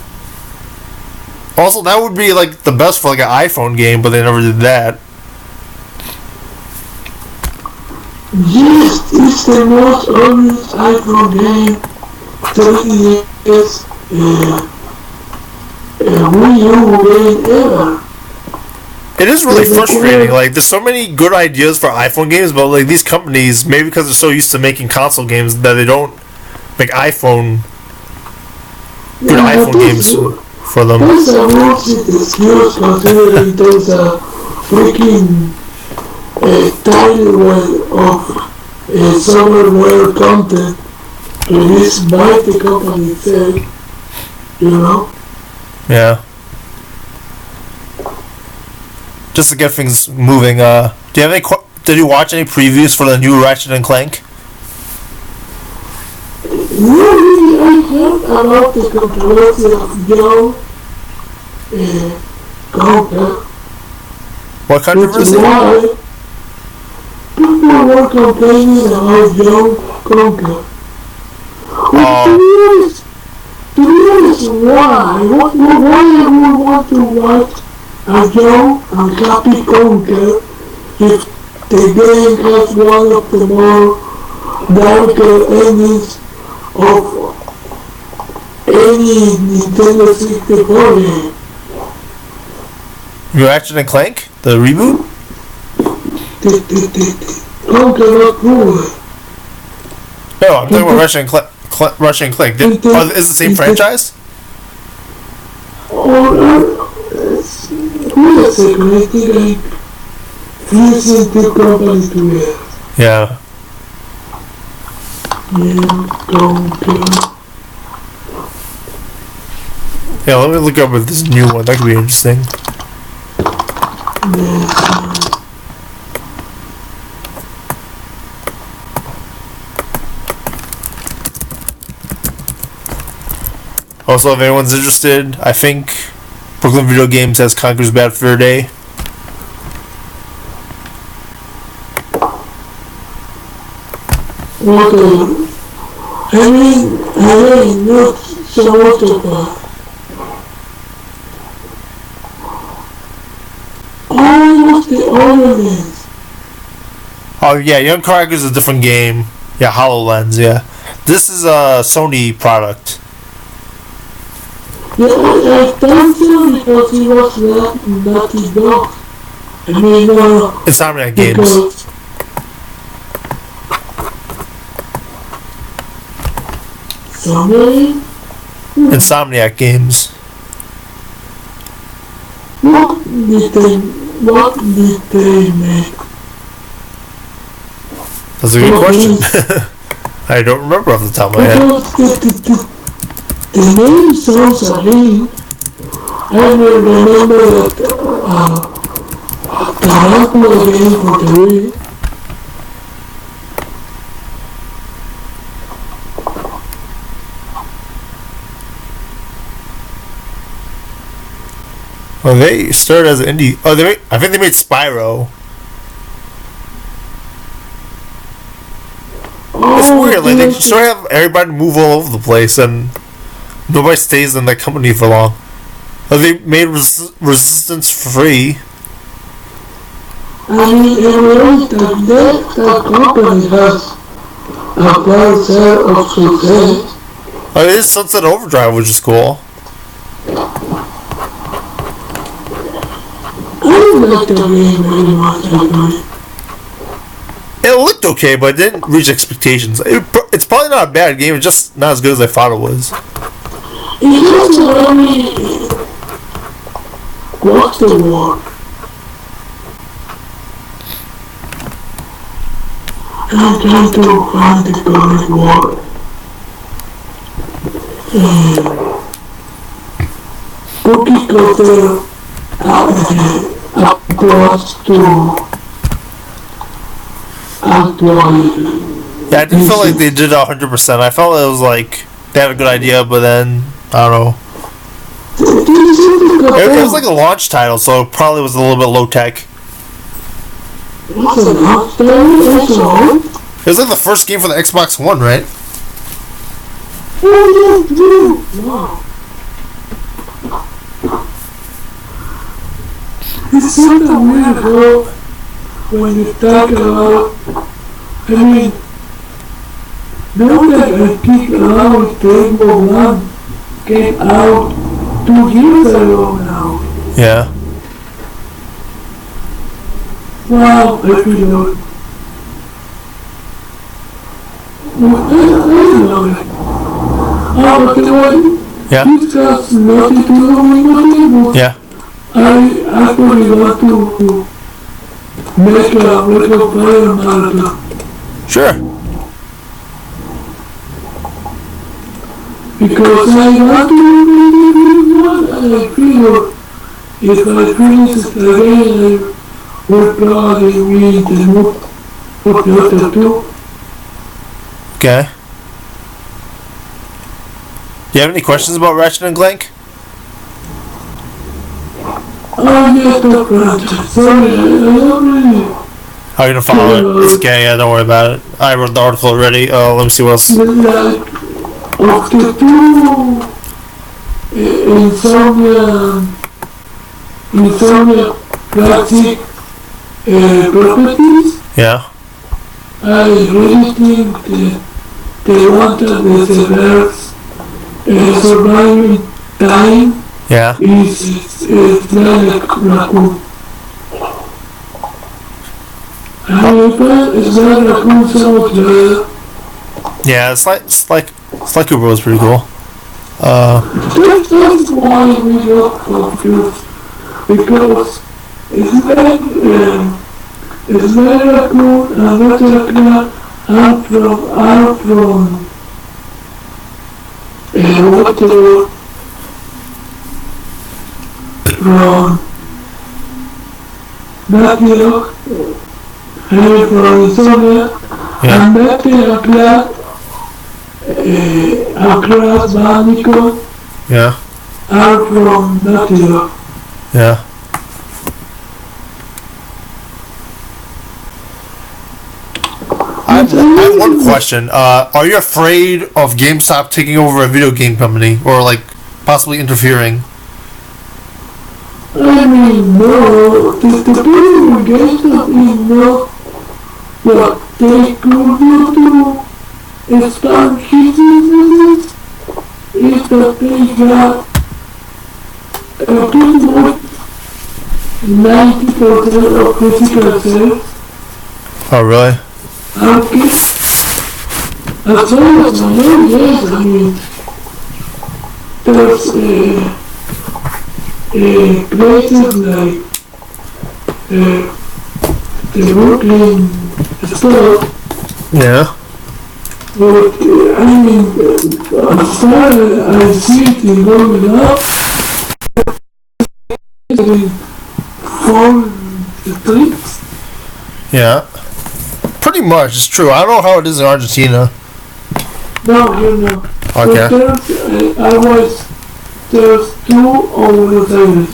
Also, that would be like the best for like an iPhone game, but they never did that. yes, it's the most obvious iPhone game 3DS Wii U game ever. It is really frustrating. Like, there's so many good ideas for iPhone games, but like these companies, maybe because they're so used to making console games, that they don't make iPhone games for them. That's a bullshit excuse considering there's a freaking title of software content released by the company itself, you know? Yeah. Just to get things moving, do you have any? Did you watch any previews for the new Ratchet and Clank? Really, I heard about the controversy of Joe Conker. What controversy? Why people were complaining about Joe Conker. To be honest, why? Why would we want to watch a Joe and Happy Conker if the game has one of the more darker endings of any Nintendo 64 game? Ratchet and Clank, the reboot. Conker not cool. No, I'm talking about Ratchet and Ratchet and Clank. Is it the same franchise? Who is it? I think like fusing two companies together. Yeah. Yeah, let me look up at this new one. That could be interesting. Also, if anyone's interested, I think Brooklyn Video Games has Conker's Bad Fur Day. Okay. I mean, not so much of almost the ornaments. Oh yeah, Young Cracker is a different game. Yeah, HoloLens. Yeah, this is a Sony product. Yeah, I thought so because he was that Naughty Dog. I mean, Insomniac Games. Somebody? Insomniac Games. What did they make? That's a good question. I don't remember off the top of my head. The name sounds familiar. I remember that Tarantula game for the Wii. Well, they started as an indie. Oh, I think they made Spyro. It's weird. Like they sort of have everybody move all over the place, and nobody stays in that company for long. They made Resistance free. I mean, that company has a fair share of success. Oh, it is Sunset Overdrive, which is cool. I don't like the game very much, actually. It looked okay, but it didn't reach expectations. It's probably not a bad game. It's just not as good as I thought it was. It has a very... What's the word? I'm trying to find the correct word. Cookie cutter approach to actually... Yeah, I didn't feel like they did it 100%. I felt it was like they had a good idea, but then I don't know. It was like a launch title, so it probably was a little bit low tech. What's a launch title? It was like the first game for the Xbox One, right? Wow. It's sort of weird how when you talk about, I mean, now that I kick around Rainbow One came out 2 years ago now. Yeah. Wow, I feel I love it. But the one, Yeah. this has nothing to do with my game. Yeah. I actually want to make a fire marathon. Sure. Because I want to really one, and I feel if I finish it again, I will probably win the move for the other two. Okay. Do you have any questions about Ratchet and Clank? Oh yes, the franchise. Sorry, I don't really... How are you gonna follow it? It's okay, yeah, don't worry about it. I wrote the article already. Let me see what else. Like, of the two insomnia classic properties, Yeah. I really think that they wanted the surviving time Yeah. is like raccoon. I find it's like raccoon so much better. Yeah, Sly Cooper was pretty cool. That's why we got confused. Because it's very cool and Metal from Metal from Sonia and Metal across Bandicoot are from Metal. Yeah. I have one question. Are you afraid of GameStop taking over a video game company or like possibly interfering? I mean, no, the people against us is not what they could do to expand his business, is that they got pretty much 90% of physical sales. Oh, really? Okay. As far as I know, yes, I mean, there's places like the Brooklyn store, Yeah. but I mean, as far as I see it going up, it's for the streets. Yeah. Pretty much, it's true. I don't know how it is in Argentina. No, you know. Okay. But there's two over the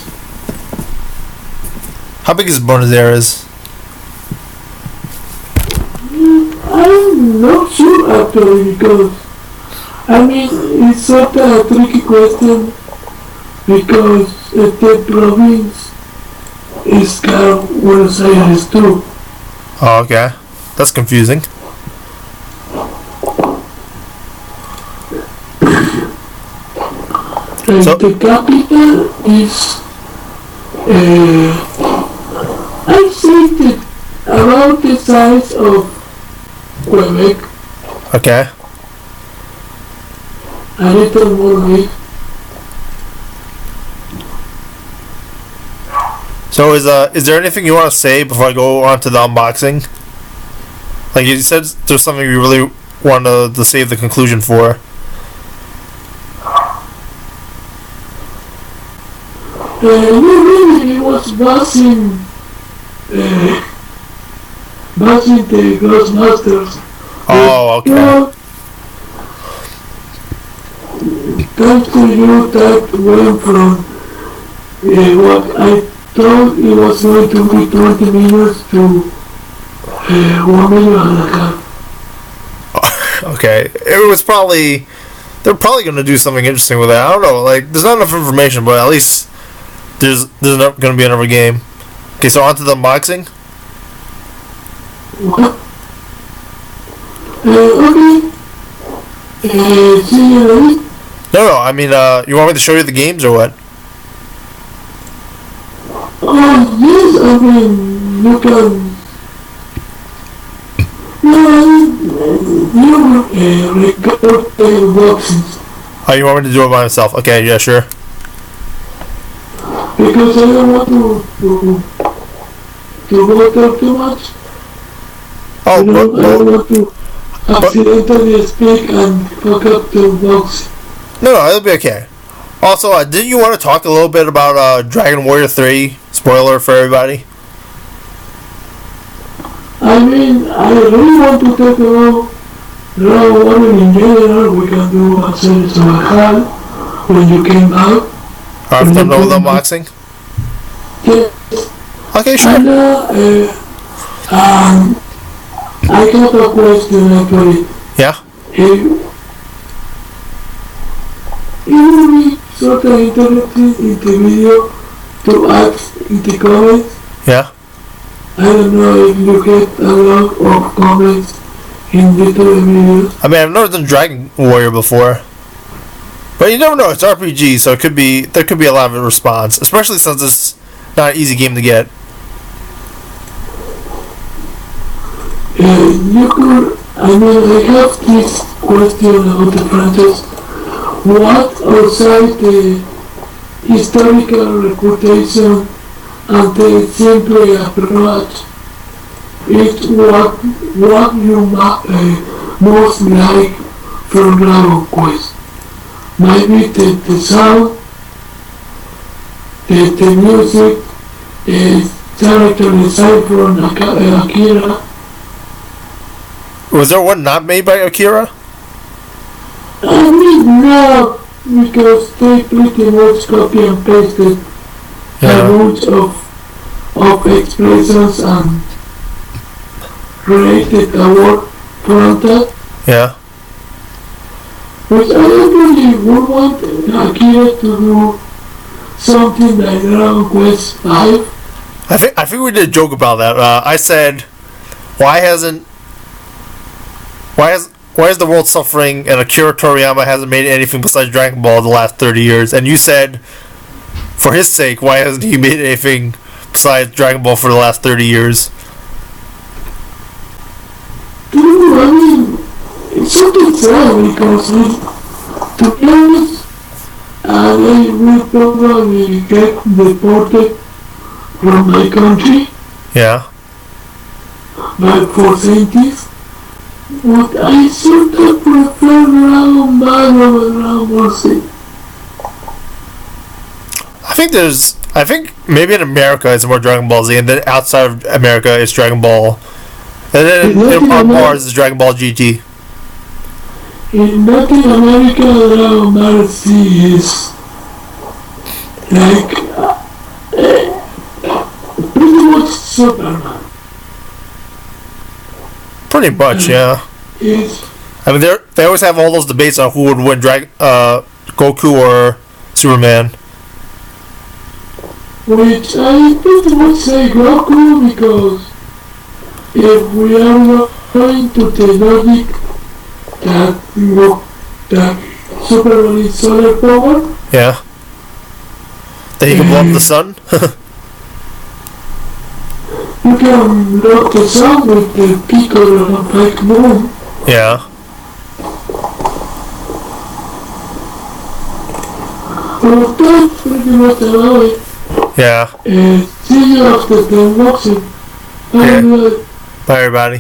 How big is Buenos Aires? I'm not sure actually because I mean it's sort of a tricky question because the province is called Buenos Aires too. Oh, okay. That's confusing. And the capital is I say that around the size of Quebec. Okay. A little more big. So is there anything you want to say before I go on to the unboxing? Like you said, there's something you really want to save the conclusion for. Really, it was buzzing the Ghostbusters. Oh, okay. Thanks to you, that went from what I thought it was going to be 20 minutes to 1 million and a half. Okay. It was probably... They're probably going to do something interesting with that. I don't know. Like, there's not enough information, but at least there's not going to be another game. Okay, so on to the unboxing. What? Okay. See you later. No, I mean, you want me to show you the games or what? Yes, I mean, you can... You record the boxes. Oh, you want me to do it by myself? Okay, yeah, sure. Because I don't want to work out too much. Oh, I don't want to accidentally speak and fuck up the box. No, it'll be okay. Also, didn't you want to talk a little bit about Dragon Warrior 3? Spoiler for everybody. I mean, I really want to talk about Dragon Warrior in general. We can do a series of a hall when you came out. After the unboxing? Yes. Okay, sure. And I got a question actually. Yeah? It would be sort of interesting in the video to ask in the comments. Yeah? I don't know if you get a lot of comments in the videos. I mean, I've never done Dragon Warrior before. But you never know, it's RPG, so there could be a lot of response. Especially since it's not an easy game to get. You could, I mean, I have this question about the franchise. What outside the historical reputation and the simple approach is what you most like from Dragon Quest? Maybe the sound, the music, character design from Akira. Was there one not made by Akira? I mean, no, because they pretty much copy and pasted a bunch of expressions and created a work from that. Yeah. Which I really would want Akira to do something like Dragon Quest 5. I think we did a joke about that. I said, why is the world suffering and Akira Toriyama hasn't made anything besides Dragon Ball the last 30 years? And you said, for his sake, why hasn't he made anything besides Dragon Ball for the last 30 years? Dude, I mean, it's something sad because to be honest, they will probably get deported from my country. Yeah. But for scientists, but I sort of prefer Dragon Ball over Dragon Ball Z. I think maybe in America it's more Dragon Ball Z, and then outside of America it's Dragon Ball. And then on Mars is Dragon Ball GT. In Latin America, Dragon Ball Z is like pretty much Superman. Pretty much, yeah. Yes. I mean, they always have all those debates on who would win, Goku or Superman. Which I pretty much say Goku because if we are going to the logic that Superman is solar power. Yeah. Then he can blow up the sun. You can block the sun with the Piccolo and Black Moon. Yeah. But that's pretty much about it. Yeah. See you after the unboxing. Yeah. Bye everybody.